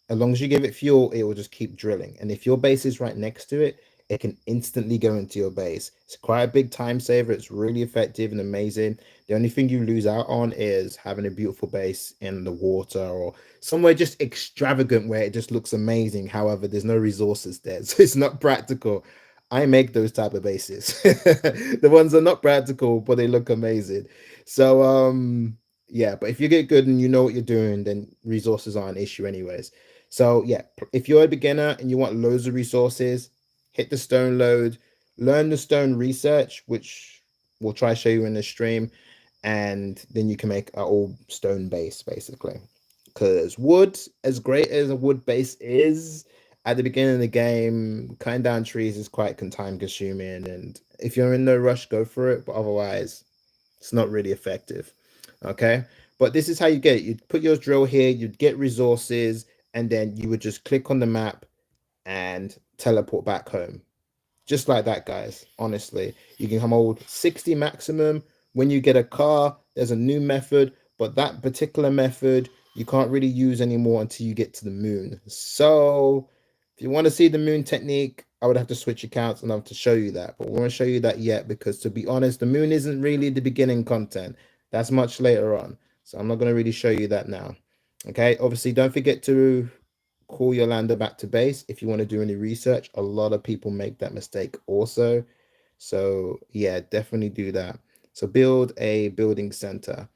As long as you give it fuel, it will just keep drilling. And if your base is right next to it, it can instantly go into your base. It's quite a big time saver. It's really effective and amazing. The only thing you lose out on is having a beautiful base in the water or somewhere just extravagant where it just looks amazing. However, there's no resources there. So it's not practical. I make those type of bases. The ones are not practical, but they look amazing. So yeah, but if you get good and you know what you're doing, then resources aren't an issue anyways. So yeah, if you're a beginner and you want loads of resources, hit the stone load, learn the stone research, which we'll try to show you in the stream, and then you can make an all stone base basically. Because wood, as great as a wood base is, at the beginning of the game, cutting down trees is quite time consuming, and if you're in no rush, go for it. But otherwise, it's not really effective. Okay. But this is how you get it. You'd put your drill here, you'd get resources, and then you would just click on the map and teleport back home. Just like that, guys. Honestly, you can hold 60 maximum. When you get a car, there's a new method, but that particular method you can't really use anymore until you get to the moon. So if you want to see the moon technique, I would have to switch accounts and I have to show you that. But we won't show you that yet because, to be honest, the moon isn't really the beginning content. That's much later on. So I'm not going to really show you that now. Okay. Obviously, don't forget to call your lander back to base if you want to do any research. A lot of people make that mistake also. So yeah, definitely do that. So build a building center.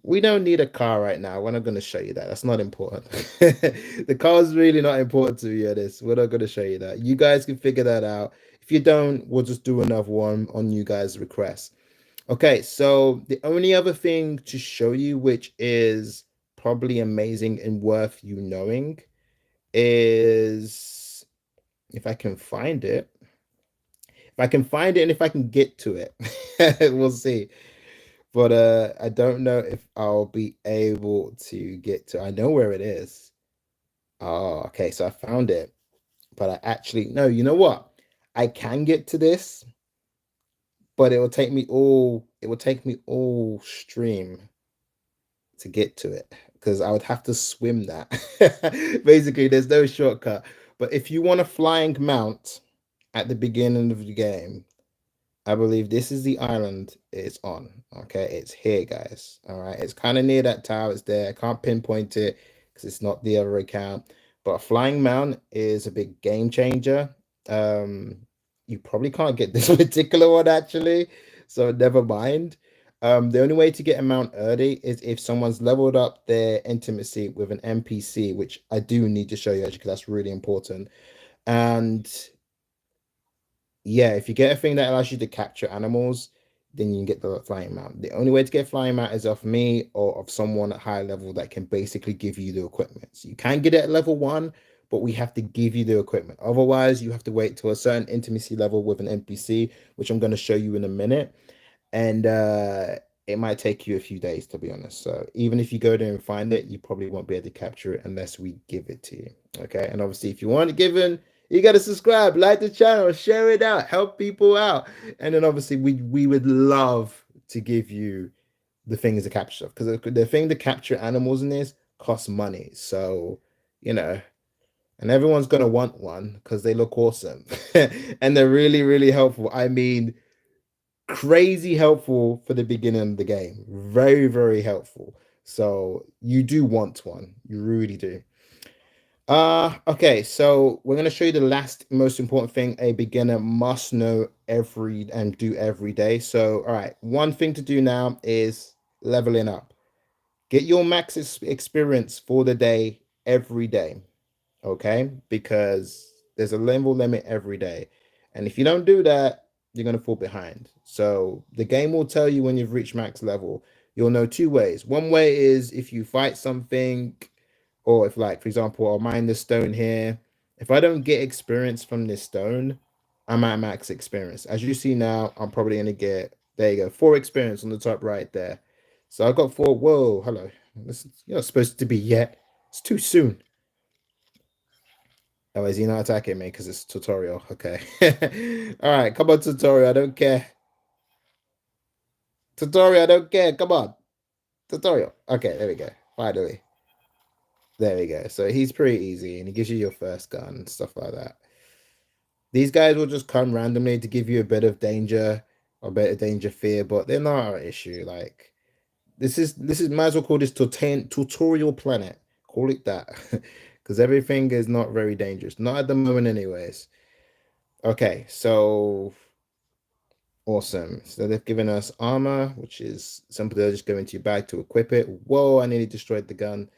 We don't need a car right now. We're not going to show you that. That's not important. The car is really not important to you. This. We're not going to show you that. You guys can figure that out. If you don't, we'll just do another one on you guys' request. Okay, so the only other thing to show you, which is probably amazing and worth you knowing, is if I can find it. If I can find it and if I can get to it, we'll see. But I don't know if I'll be able to get to. I know where it is. Oh, okay. So I found it, but I actually no. You know what? I can get to this, but it will take me all. It will take me all stream to get to it because I would have to swim that. Basically, there's no shortcut. But if you want a flying mount at the beginning of the game, I believe this is the island it's on. Okay, it's here, guys. All right, it's kind of near that tower. It's there. I can't pinpoint it because it's not the other account. But a flying mount is a big game changer. You probably can't get this particular one actually, so never mind. The only way to get a mount early is if someone's leveled up their intimacy with an NPC, which I do need to show you actually because that's really important. And yeah, if you get a thing that allows you to capture animals, then you can get the flying mount. The only way to get flying mount is off me or of someone at high level that can basically give you the equipment. So you can get it at level one, but we have to give you the equipment. Otherwise, you have to wait to a certain intimacy level with an NPC, which I'm going to show you in a minute. And it might take you a few days, to be honest. So even if you go there and find it, you probably won't be able to capture it unless we give it to you. Okay. And obviously, if you want it given, you got to subscribe, like the channel, share it out, help people out. And then obviously, we would love to give you the things to capture stuff because the thing to capture animals in this costs money. So, you know, and everyone's going to want one because they look awesome and they're really, really helpful. I mean, crazy helpful for the beginning of the game. Very, very helpful. So you do want one. You really do. Okay, so we're gonna show you the last most important thing a beginner must know every and do every day. So, all right, one thing to do now is leveling up. Get your max experience for the day every day, okay? Because there's a level limit every day. And if you don't do that, you're going to fall behind. So the game will tell you when you've reached max level. You'll know two ways. One way is if you fight something, or if, like, for example, I'll mine this stone here. If I don't get experience from this stone, I'm at max experience. As you see now, I'm probably going to get, there you go, 4 experience on the top right there. So I got 4. Whoa, hello. You're not supposed to be yet. It's too soon. Oh, is he not attacking me because it's tutorial? Okay. All right, come on, tutorial. I don't care. Tutorial, I don't care. Come on. Tutorial. Okay, there we go. Finally. There we go. So he's pretty easy and he gives you your first gun and stuff like that. These guys will just come randomly to give you a bit of danger or a bit of danger fear, but they're not an issue. Like this is might as well call this tutorial planet. Call it that. Because everything is not very dangerous. Not at the moment, anyways. Okay, so awesome. So they've given us armor, which is simple. They'll just go into your bag to equip it. Whoa, I nearly destroyed the gun.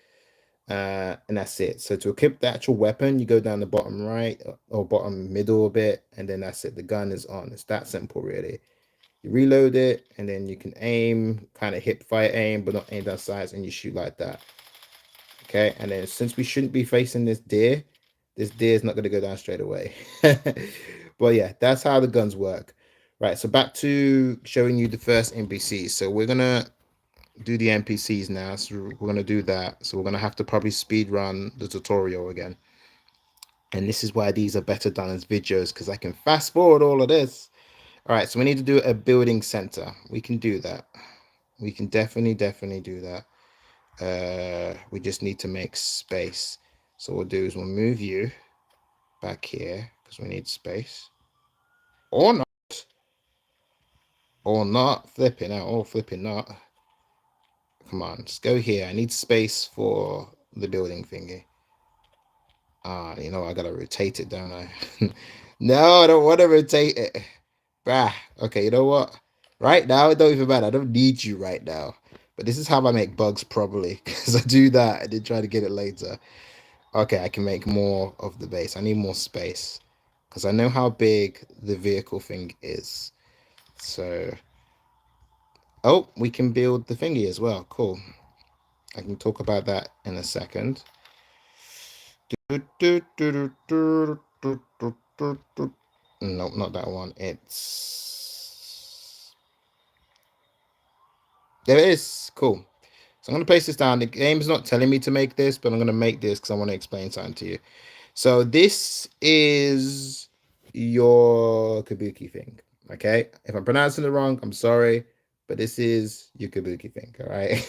And that's it. So to equip the actual weapon, you go down the bottom right or bottom middle a bit, and then that's it. The gun is on. It's that simple, really. You reload it, and then you can aim, kind of hip fire aim, but not aim down sights, and you shoot like that. Okay, and then since we shouldn't be facing this deer is not going to go down straight away. But yeah, that's how the guns work. Right, so back to showing you the first NPCs. So we're gonna do the NPCs now. So we're gonna do that. So we're gonna have to probably speed run the tutorial again. And this is why these are better done as videos because I can fast forward all of this. All right, so we need to do a building center. We can do that. We can definitely do that. We just need to make space. So what we'll do is we'll move you back here because we need space. Or not. Or not. Flipping out. Or flipping not. Come on. Just go here. I need space for the building thingy. You know, I gotta rotate it, don't I? No, I don't want to rotate it. Bah. Okay, you know what? Right now, it don't even matter. I don't need you right now. But this is how I make bugs probably because I do that and then try to get it later. Okay, I can make more of the base. I need more space because I know how big the vehicle thing is. So, oh, we can build the thingy as well. Cool. I can talk about that in a second. No, not that one. It's there it is. Cool. So I'm going to place this down. The game is not telling me to make this, but I'm going to make this because I want to explain something to you. So this is your kabuki thing. Okay. If I'm pronouncing it wrong, I'm sorry, but this is your kabuki thing. All right.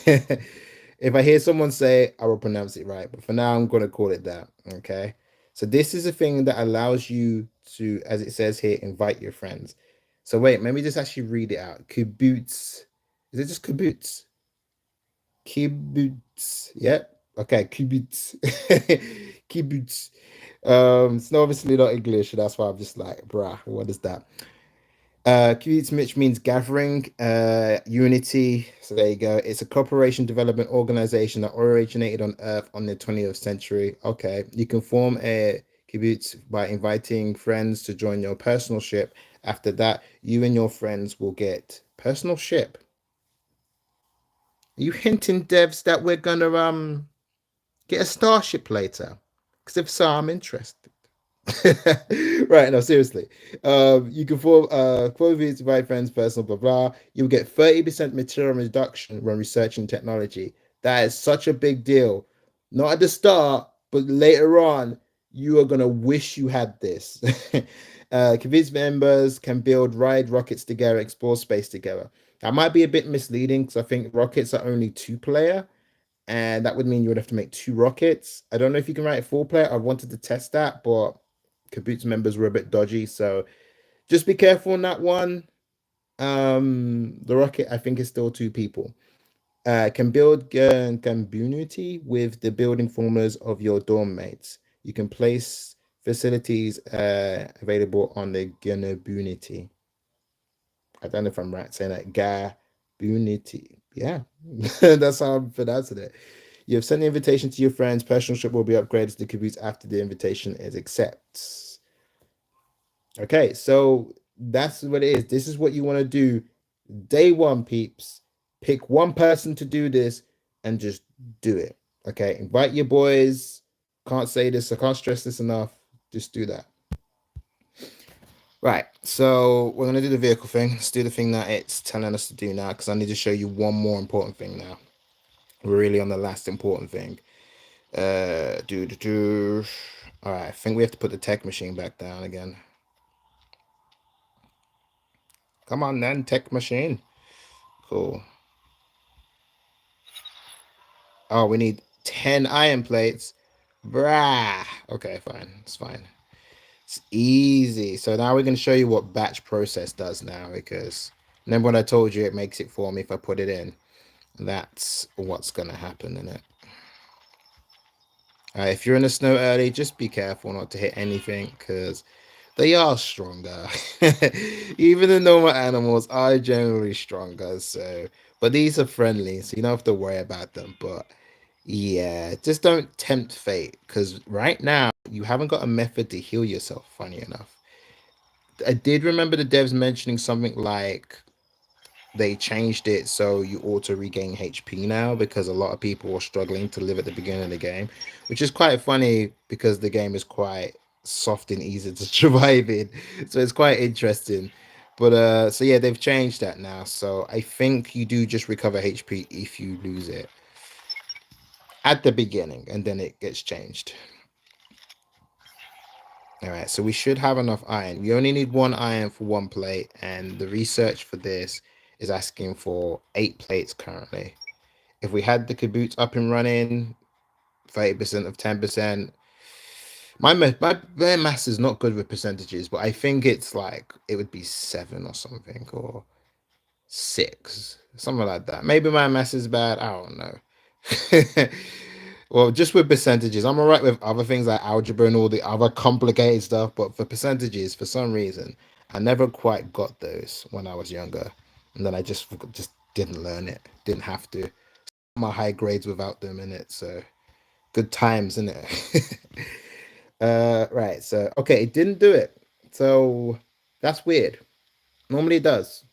If I hear someone say, I will pronounce it right, but for now, I'm going to call it that. Okay. So this is a thing that allows you to, as it says here, invite your friends. So wait, let me just actually read it out. Kibbutz. Is it just kibbutz? Kibbutz. Yep. Okay, kibbutz. Kibbutz. It's obviously not English, that's why I'm just like, bruh, what is that? Kibbutz, which means gathering, unity. So there you go. It's a cooperation development organization that originated on Earth on the 20th century. Okay, you can form a kibbutz by inviting friends to join your personal ship. After that, you and your friends will get personal ship. Are you hinting, devs, that we're gonna get a starship later? Because if so, I'm interested. Right, no, seriously. You can form quote invite friends, personal, blah blah. You'll get 30% material reduction when researching technology. That is such a big deal. Not at the start, but later on, you are gonna wish you had this. Convince members can build ride rockets together, explore space together. That might be a bit misleading because I think rockets are only two-player, and that would mean you would have to make two rockets. I don't know if you can write four-player. I wanted to test that, but Kaboot's members were a bit dodgy, so just be careful on that one. The rocket, I think, is still two people. Can build community with the building formulas of your dorm mates. You can place facilities available on the community. I don't know if I'm right saying that. Gabunity. Yeah, that's how I'm pronouncing it. You have sent the invitation to your friends. Personal ship will be upgraded to the caboose after the invitation is accepted. Okay, so that's what it is. This is what you want to do day one, peeps. Pick one person to do this and just do it. Okay, invite your boys. Can't say this, I can't stress this enough. Just do that. Right, so we're gonna do the vehicle thing. Let's do the thing that it's telling us to do now because I need to show you one more important thing now. We're really on the last important thing. Do. All right, I think we have to put the tech machine back down again. Come on then, tech machine. Cool. Oh, we need 10 iron plates. Brah. Okay, fine. It's fine. It's easy. So now we're going to show you what batch process does now because remember when I told you it makes it for me if I put it in. That's what's going to happen in it. If you're in the snow early, just be careful not to hit anything because they are stronger. Even the normal animals are generally stronger. So, but these are friendly, so you don't have to worry about them. But yeah, just don't tempt fate because right now you haven't got a method to heal yourself. Funny enough, I did remember the devs mentioning something like they changed it so you auto regain HP now because a lot of people are struggling to live at the beginning of the game, which is quite funny because the game is quite soft and easy to survive in. So it's quite interesting. But so yeah, they've changed that now. So I think you do just recover HP if you lose it at the beginning and then it gets changed. All right, so we should have enough iron. You only need one iron for one plate, and the research for this is asking for 8 plates currently. If we had the caboose up and running, 30% of 10%. My maths is not good with percentages, but I think it's like it would be 7 or something, or 6, something like that. Maybe my maths is bad. I don't know. Well, just with percentages, I'm all right with other things like algebra and all the other complicated stuff, but for percentages, for some reason, I never quite got those when I was younger, and then I just didn't learn it, didn't have to. my high grades without them in it. So good times, isn't it? Right. So okay, it didn't do it. So that's weird. Normally it does.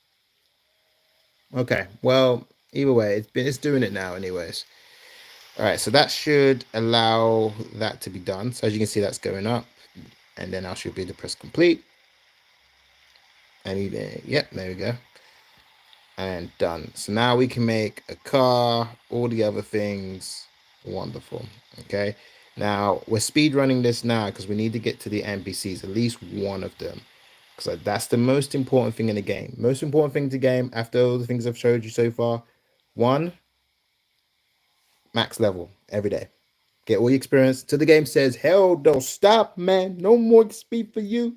Okay. Well, either way, it's doing it now, anyways. All right. So that should allow that to be done. So as you can see, that's going up, and then I should be able to press complete. And yep, there we go. And done. So now we can make a car, all the other things. Wonderful. Okay. Now we're speed running this now because we need to get to the NPCs, at least one of them. Because that's the most important thing in the game. Most important thing to game after all the things I've showed you so far. One, max level every day. Get all your experience till the game says, hell, don't stop, man. No more speed for you.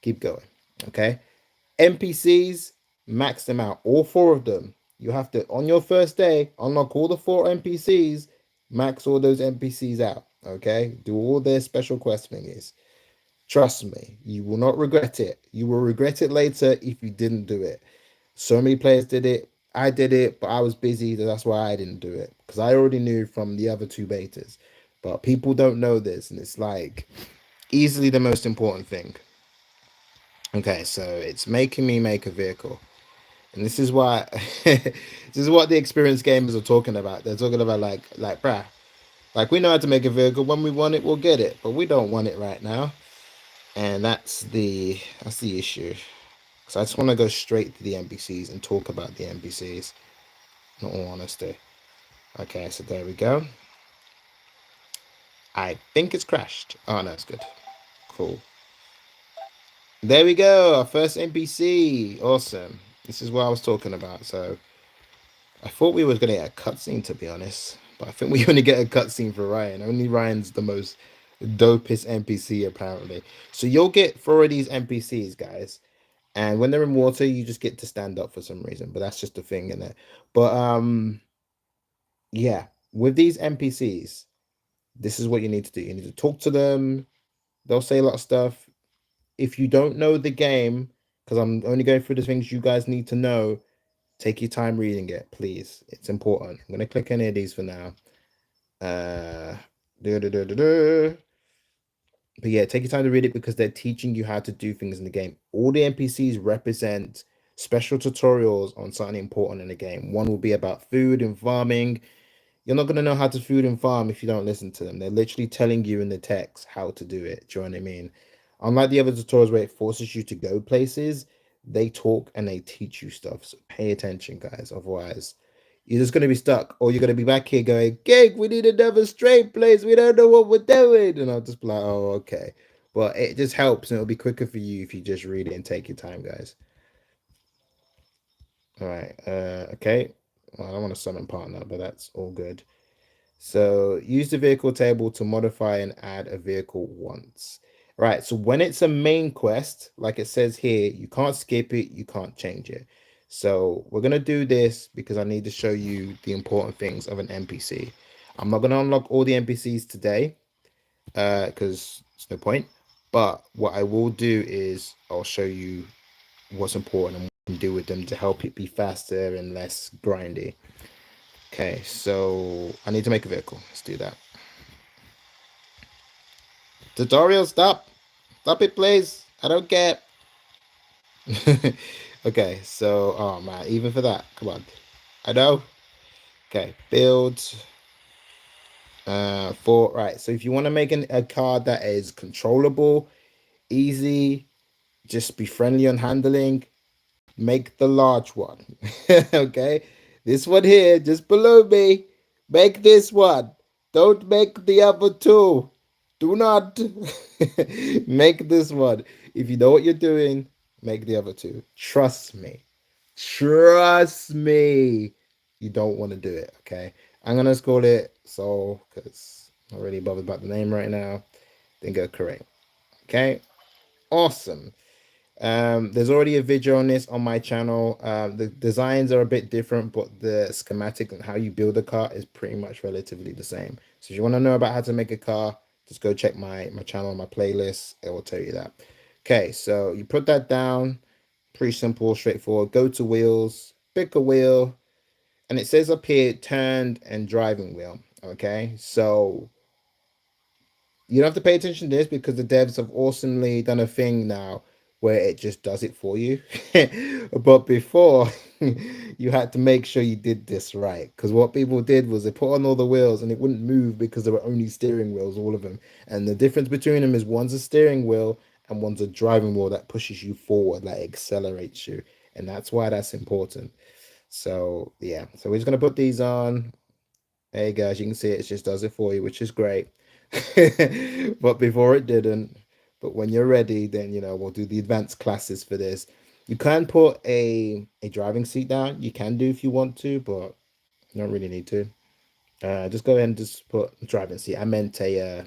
Keep going. Okay. NPCs, max them out, all four of them. You have to, on your first day, unlock all the four NPCs, max all those NPCs out. Okay, do all their special quest thingies. Trust me, you will not regret it. You will regret it later if you didn't do it. So many players did it. I did it, but I was busy. That's why I didn't do it because I already knew from the other two betas. But people don't know this, and it's like easily the most important thing. Okay, so it's making me make a vehicle. And this is why this is what the experienced gamers are talking about. They're talking about like bruh, like we know how to make a vehicle. When we want it, we'll get it, but we don't want it right now. And that's the issue. So I just want to go straight to the NPCs and talk about the NPCs. In all honesty. Okay, so there we go. I think it's crashed. Oh no, it's good. Cool. There we go. Our first NPC. Awesome. This is what I was talking about. So I thought we was gonna get a cutscene to be honest, but I think we only get a cutscene for Ryan. Only Ryan's the most dopest NPC apparently. So you'll get four of these NPCs, guys, and when they're in water, you just get to stand up for some reason. But that's just the thing in it. But yeah, with these NPCs, this is what you need to do. You need to talk to them. They'll say a lot of stuff. If you don't know the game, because I'm only going through the things you guys need to know, take your time reading it, please. It's important. I'm gonna click any of these for now. Uh, duh, duh, duh, duh, duh. But yeah, take your time to read it because they're teaching you how to do things in the game. All the NPCs represent special tutorials on something important in the game. One will be about food and farming. You're not gonna know how to food and farm if you don't listen to them. They're literally telling you in the text how to do it. Do you know what I mean? Unlike the other tutorials where it forces you to go places, they talk and they teach you stuff. So pay attention, guys. Otherwise, you're just gonna be stuck, or you're gonna be back here going, "Gig, we need another straight place. We don't know what we're doing." And I'll just be like, "Oh, okay." But it just helps, and it'll be quicker for you if you just read it and take your time, guys. All right. Okay. Well, I don't want to summon partner, but that's all good. So use the vehicle table to modify and add a vehicle once. Right, so when it's a main quest, like it says here, you can't skip it, you can't change it. So we're going to do this because I need to show you the important things of an NPC. I'm not going to unlock all the NPCs today because it's no point. But what I will do is I'll show you what's important and what you can do with them to help it be faster and less grindy. Okay, so I need to make a vehicle. Let's do that. Tutorial, stop. Stop it, please. I don't care. Okay, so, oh man, even for that, come on. I know. Okay, build. Right. So if you want to make a card that is controllable, easy, just be friendly on handling, make the large one. Okay, this one here, just below me. Make this one. Don't make the other two. Do not make this one. If you know what you're doing, make the other two. Trust me. Trust me. You don't want to do it. Okay. I'm gonna call it Soul because I'm not really bothered about the name right now. Then go correct. Okay. Awesome. There's already a video on this on my channel. The designs are a bit different, but the schematic and how you build a car is pretty much relatively the same. So if you want to know about how to make a car, just go check my channel, my playlist. It will tell you that. Okay, so you put that down. Pretty simple, straightforward. Go to wheels, pick a wheel, And it says up here turned and driving wheel. Okay, so you don't have to pay attention to this because the devs have awesomely done a thing now where it just does it for you. But before, you had to make sure you did this right. Because what people did was they put on all the wheels and it wouldn't move because there were only steering wheels, all of them. And the difference between them is one's a steering wheel and one's a driving wheel that pushes you forward, like accelerates you. And that's why that's important. So yeah, so we're just gonna put these on. Hey guys, you can see it just does it for you, which is great. But before it didn't. But when you're ready, then we'll do the advanced classes for this. You can put a driving seat down. You can do if you want to, but you don't really need to. Just go ahead and just put driving seat. I meant a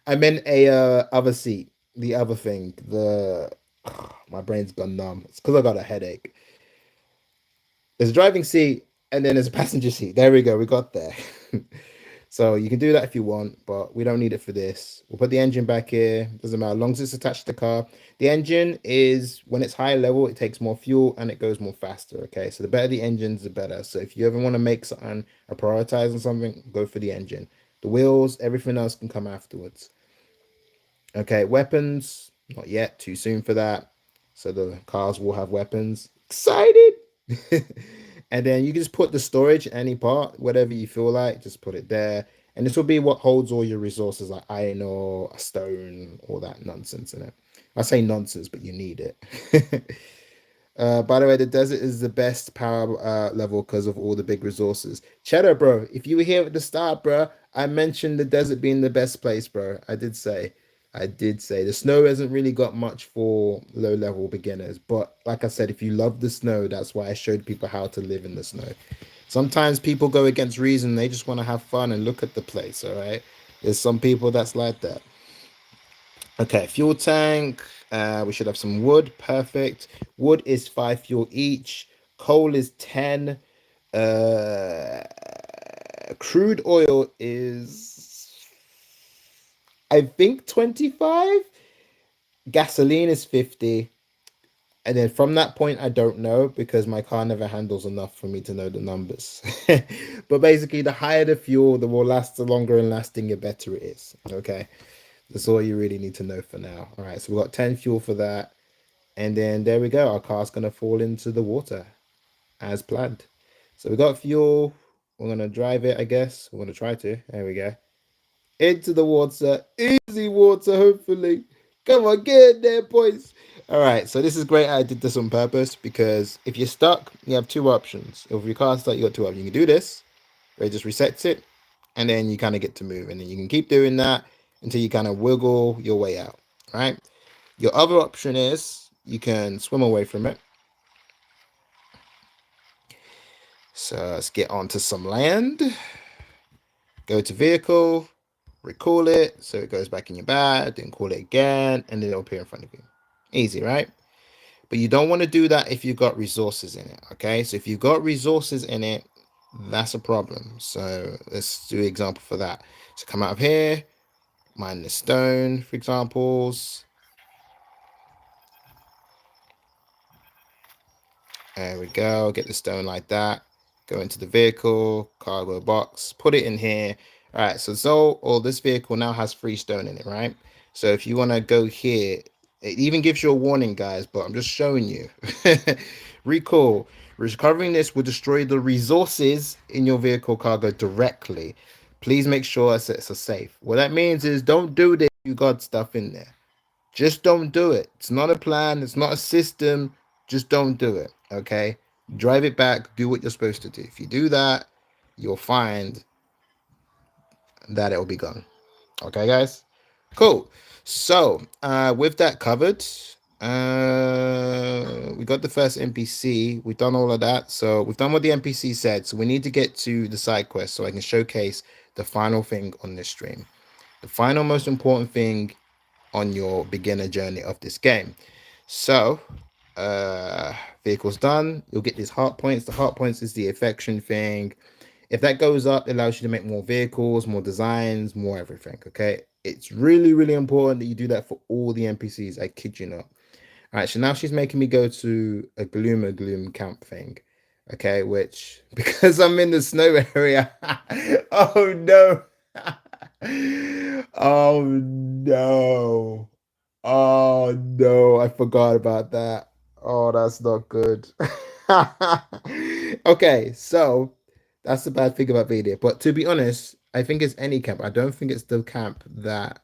I meant a other seat. The other thing. The my brain's gone numb. It's because I got a headache. There's a driving seat and then there's a passenger seat. There we go. We got there. So you can do that if you want, but we don't need it for this. We'll put the engine back here. Doesn't matter, as long as it's attached to the car. The engine is, when it's high level, it takes more fuel and it goes more faster, okay? So the better the engines, the better. So if you ever want to make something or prioritize on something, go for the engine. The wheels, everything else can come afterwards. Okay, weapons, not yet, too soon for that. So the cars will have weapons. Excited! And then you can just put the storage in any part, whatever you feel like, just put it there. And this will be what holds all your resources like iron ore, a stone, all that nonsense in it. I say nonsense, but you need it. By the way, the desert is the best power level because of all the big resources. Cheddar, bro, if you were here at the start, bro, I mentioned the desert being the best place, bro. I did say. I did say the snow hasn't really got much for low level beginners, but like I said, if you love the snow, that's why I showed people how to live in the snow. Sometimes people go against reason, they just want to have fun and look at the place, all right? There's some people that's like that. Okay, fuel tank. We should have some wood. Perfect. Wood is 5 fuel each. Coal is 10. Uh, Crude oil is, I think, 25. Gasoline is 50. And then from that point, I don't know because my car never handles enough for me to know the numbers. But basically, the higher the fuel, the more last, the longer and lasting, the better it is. Okay. That's all you really need to know for now. All right, so we've got 10 fuel for that. And then there we go. Our car's going to fall into the water as planned. So we got fuel. We're going to drive it, I guess. We're going to try to. There we go. Into the water. Easy water, hopefully. Come on, get in there, boys. All right, so this is great. I did this on purpose because if you're stuck, you have two options. If your car's stuck, you got two options. You can do this, where it just resets it, and then you kind of get to move. And then you can keep doing that until you kind of wiggle your way out, right? Your other option is you can swim away from it. So let's get onto some land. Go to vehicle, recall it, so it goes back in your bag, then call it again, and then it'll appear in front of you. Easy, right? But you don't want to do that if you've got resources in it, okay? So if you've got resources in it, that's a problem. So let's do an example for that. So come out of here, mine the stone, for examples. There we go. Get the stone like that. Go into the vehicle, cargo box, put it in here. All right, so this vehicle now has 3 stone in it, right? So if you want to go here, it even gives you a warning, guys, but I'm just showing you. Recall. Recovering this will destroy the resources in your vehicle cargo directly. Please make sure assets are safe. What that means is don't do this. You got stuff in there. Just don't do it. It's not a plan. It's not a system. Just don't do it. Okay. Drive it back. Do what you're supposed to do. If you do that, you'll find that it will be gone. Okay, guys. Cool. So, with that covered, we got the first NPC. We've done all of that. So we've done what the NPC said. So we need to get to the side quest so I can showcase the final thing on this stream. The final most important thing on your beginner journey of this game. So, vehicles done. You'll get these heart points. The heart points is the affection thing. If that goes up, it allows you to make more vehicles, more designs, more everything. Okay, it's really, really important that you do that for all the NPCs. I kid you not. All right, so now she's making me go to a gloom camp thing. Okay, which because I'm in the snow area. Oh no. Oh no. Oh no, I forgot about that. Oh, that's not good. Okay, so that's the bad thing about being here. But to be honest, I think it's any camp. I don't think it's the camp that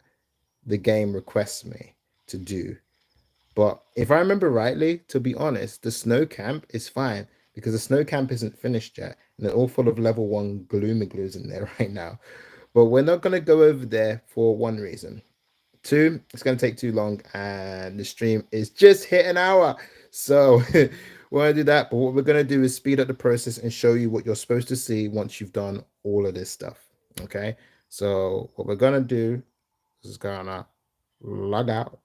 the game requests me to do. But if I remember rightly, to be honest, the snow camp is fine because the snow camp isn't finished yet. And they're all full of level one gloomy glues in there right now. But we're not going to go over there for one reason. Two, it's going to take too long and the stream is just hit an hour. So we want to do that. But what we're going to do is speed up the process and show you what you're supposed to see once you've done all of this stuff. Okay. So what we're going to do is going to log out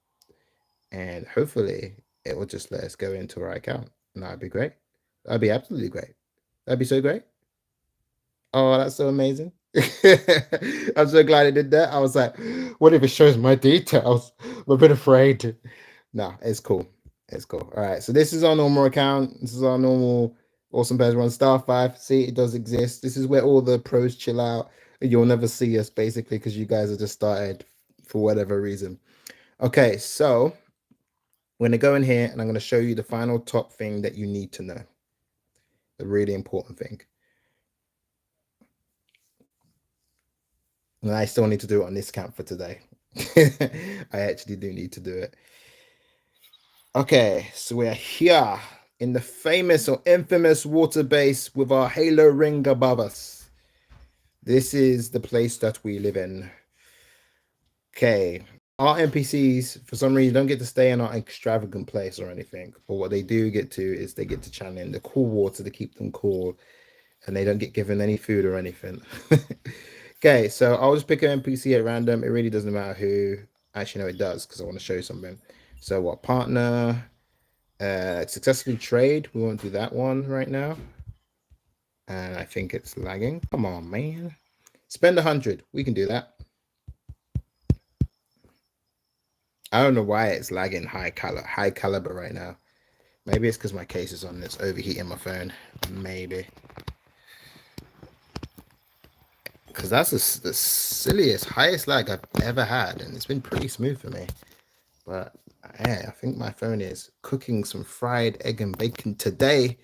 and hopefully it will just let us go into our account. And that'd be great. That'd be absolutely great. That'd be so great. Oh, that's so amazing. I'm so glad it did that. I was like, what if it shows my details? I'm a bit afraid. No, it's cool. It's cool. All right. So this is our normal account. This is our normal Awesome Bears Run Star 5. See, it does exist. This is where all the pros chill out. You'll never see us basically because you guys are just started for whatever reason. Okay, so we're going to go in here and I'm going to show you the final top thing that you need to know. The really important thing. And I still need to do it on this camp for today. I actually do need to do it. Okay, so we're here in the famous or infamous water base with our halo ring above us. This is the place that we live in. Okay, our NPCs, for some reason, don't get to stay in our extravagant place or anything. But what they do get to is they get to channel in the cool water to keep them cool. And they don't get given any food or anything. Okay, so I'll just pick an NPC at random. It really doesn't matter who. Actually, no, it does because I want to show you something. So what partner? Successfully trade. We won't do that one right now. And I think it's lagging. Come on, man. Spend 100. We can do that. I don't know why it's lagging high caliber right now. Maybe it's because my case is on. It's overheating my phone. Maybe. Because that's the silliest, highest lag I've ever had. And it's been pretty smooth for me. But yeah, I think my phone is cooking some fried egg and bacon today.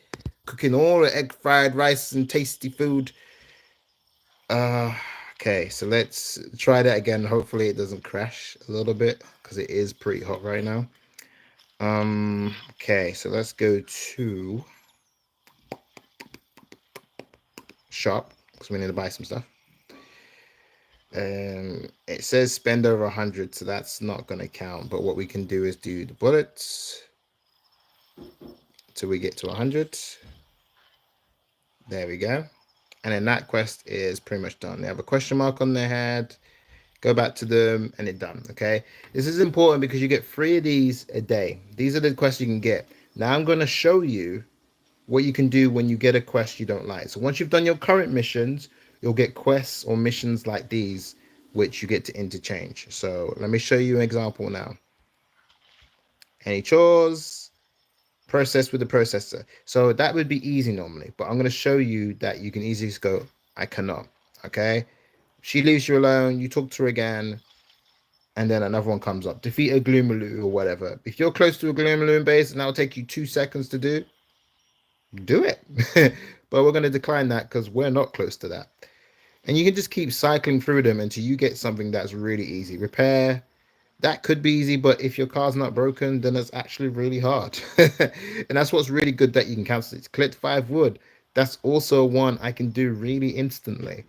Cooking all the egg, fried rice, and tasty food. Okay, so let's try that again. Hopefully it doesn't crash a little bit because it is pretty hot right now. Okay, so let's go to shop because we need to buy some stuff. It says spend over 100, so that's not going to count. But what we can do is do the bullets till we get to 100. There we go. And then that quest is pretty much done. They have a question mark on their head. Go back to them and it's done. Okay. This is important because you get 3 of these a day. These are the quests you can get. Now I'm going to show you what you can do when you get a quest you don't like. So once you've done your current missions, you'll get quests or missions like these, which you get to interchange. So let me show you an example now. Any chores? Process with the processor. So that would be easy normally, but I'm going to show you that you can easily just go, I cannot. Okay. She leaves you alone. You talk to her again. And then another one comes up. Defeat a Gloomaloo or whatever. If you're close to a Gloomaloo base and that'll take you 2 seconds to do it. But we're going to decline that because we're not close to that. And you can just keep cycling through them until you get something that's really easy. Repair, that could be easy, but if your car's not broken, then it's actually really hard. And that's what's really good that you can cancel it. Collect 5 wood. That's also one I can do really instantly.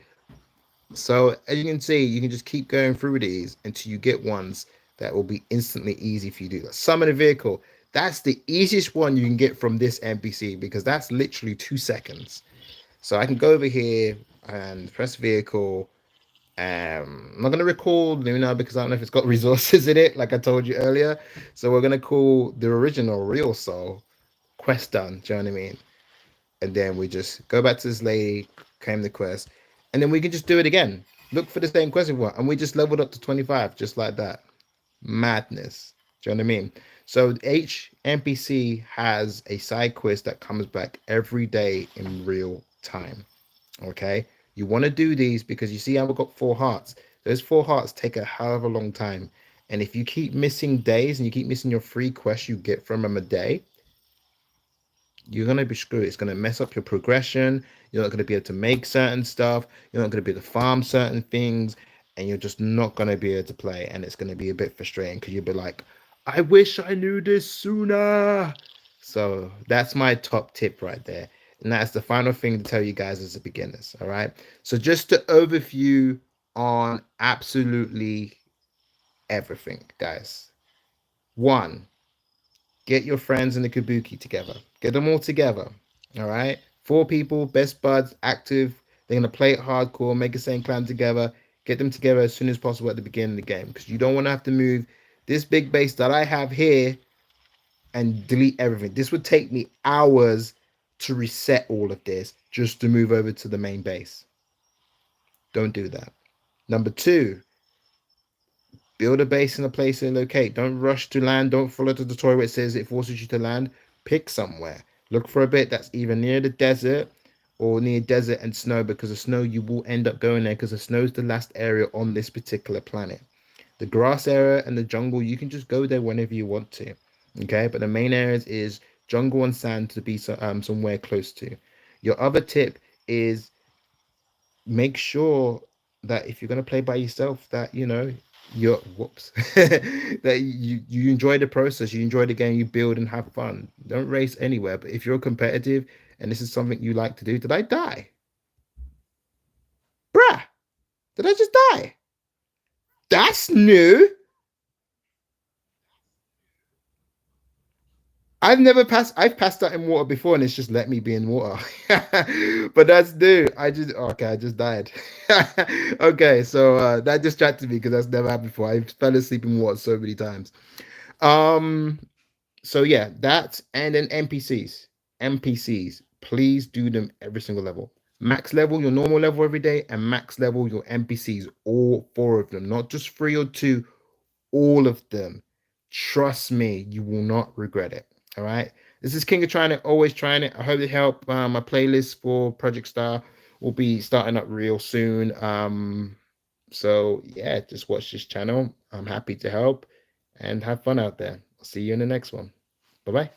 So as you can see, you can just keep going through these until you get ones that will be instantly easy for you to do. Summon a vehicle. That's the easiest one you can get from this NPC because that's literally 2 seconds. So I can go over here and press vehicle. I'm not going to recall Luna because I don't know if it's got resources in it, like I told you earlier. So we're going to call the original Real Soul quest done. Do you know what I mean? And then we just go back to this lady, claim the quest, and then we can just do it again. Look for the same quest we want, and we just leveled up to 25 just like that. Madness. Do you know what I mean? So each NPC has a side quest that comes back every day in real time. Okay. You want to do these because you see how we've got 4 hearts. Those 4 hearts take a hell of a long time. And if you keep missing days and you keep missing your free quests you get from them a day, you're going to be screwed. It's going to mess up your progression. You're not going to be able to make certain stuff. You're not going to be able to farm certain things. And you're just not going to be able to play. And it's going to be a bit frustrating because you'll be like, I wish I knew this sooner. So that's my top tip right there. And that's the final thing to tell you guys as a beginners. All right. So just to overview on absolutely everything, guys. One, get your friends in the kabuki together. Get them all together. All right. 4 people, best buds, active. They're gonna play it hardcore, make a same clan together. Get them together as soon as possible at the beginning of the game because you don't want to have to move this big base that I have here and delete everything. This would take me hours to reset all of this just to move over to the main base. Don't do that. Number two, build a base in a place to locate. Don't rush to land. Don't follow the tutorial where it says it forces you to land. Pick somewhere. Look for a bit that's either near the desert or near desert and snow, because the snow you will end up going there because the snow is the last area on this particular planet. The grass area and the jungle, you can just go there whenever you want to. Okay, but the main areas is jungle and sand to be somewhere close to. Your other tip is make sure that if you're going to play by yourself, that you're whoops that you enjoy the process, you enjoy the game, you build and have fun. Don't race anywhere. But if you're competitive and this is something you like to do, did I die, bruh? Did I just die? That's new. I've passed out in water before and it's just let me be in water. But that's new. Okay, I just died. Okay, so that distracted me because that's never happened before. I fell asleep in water so many times. Um, so yeah, that and then NPCs. NPCs, please do them every single level. Max level your normal level every day, and max level your NPCs, all 4 of them, not just 3 or 2, all of them. Trust me, you will not regret it. All right. This is Kingoftryinit, always trying it. I hope it helped. My playlist for Project Star will be starting up real soon. So yeah, just watch this channel. I'm happy to help and have fun out there. I'll see you in the next one. Bye bye.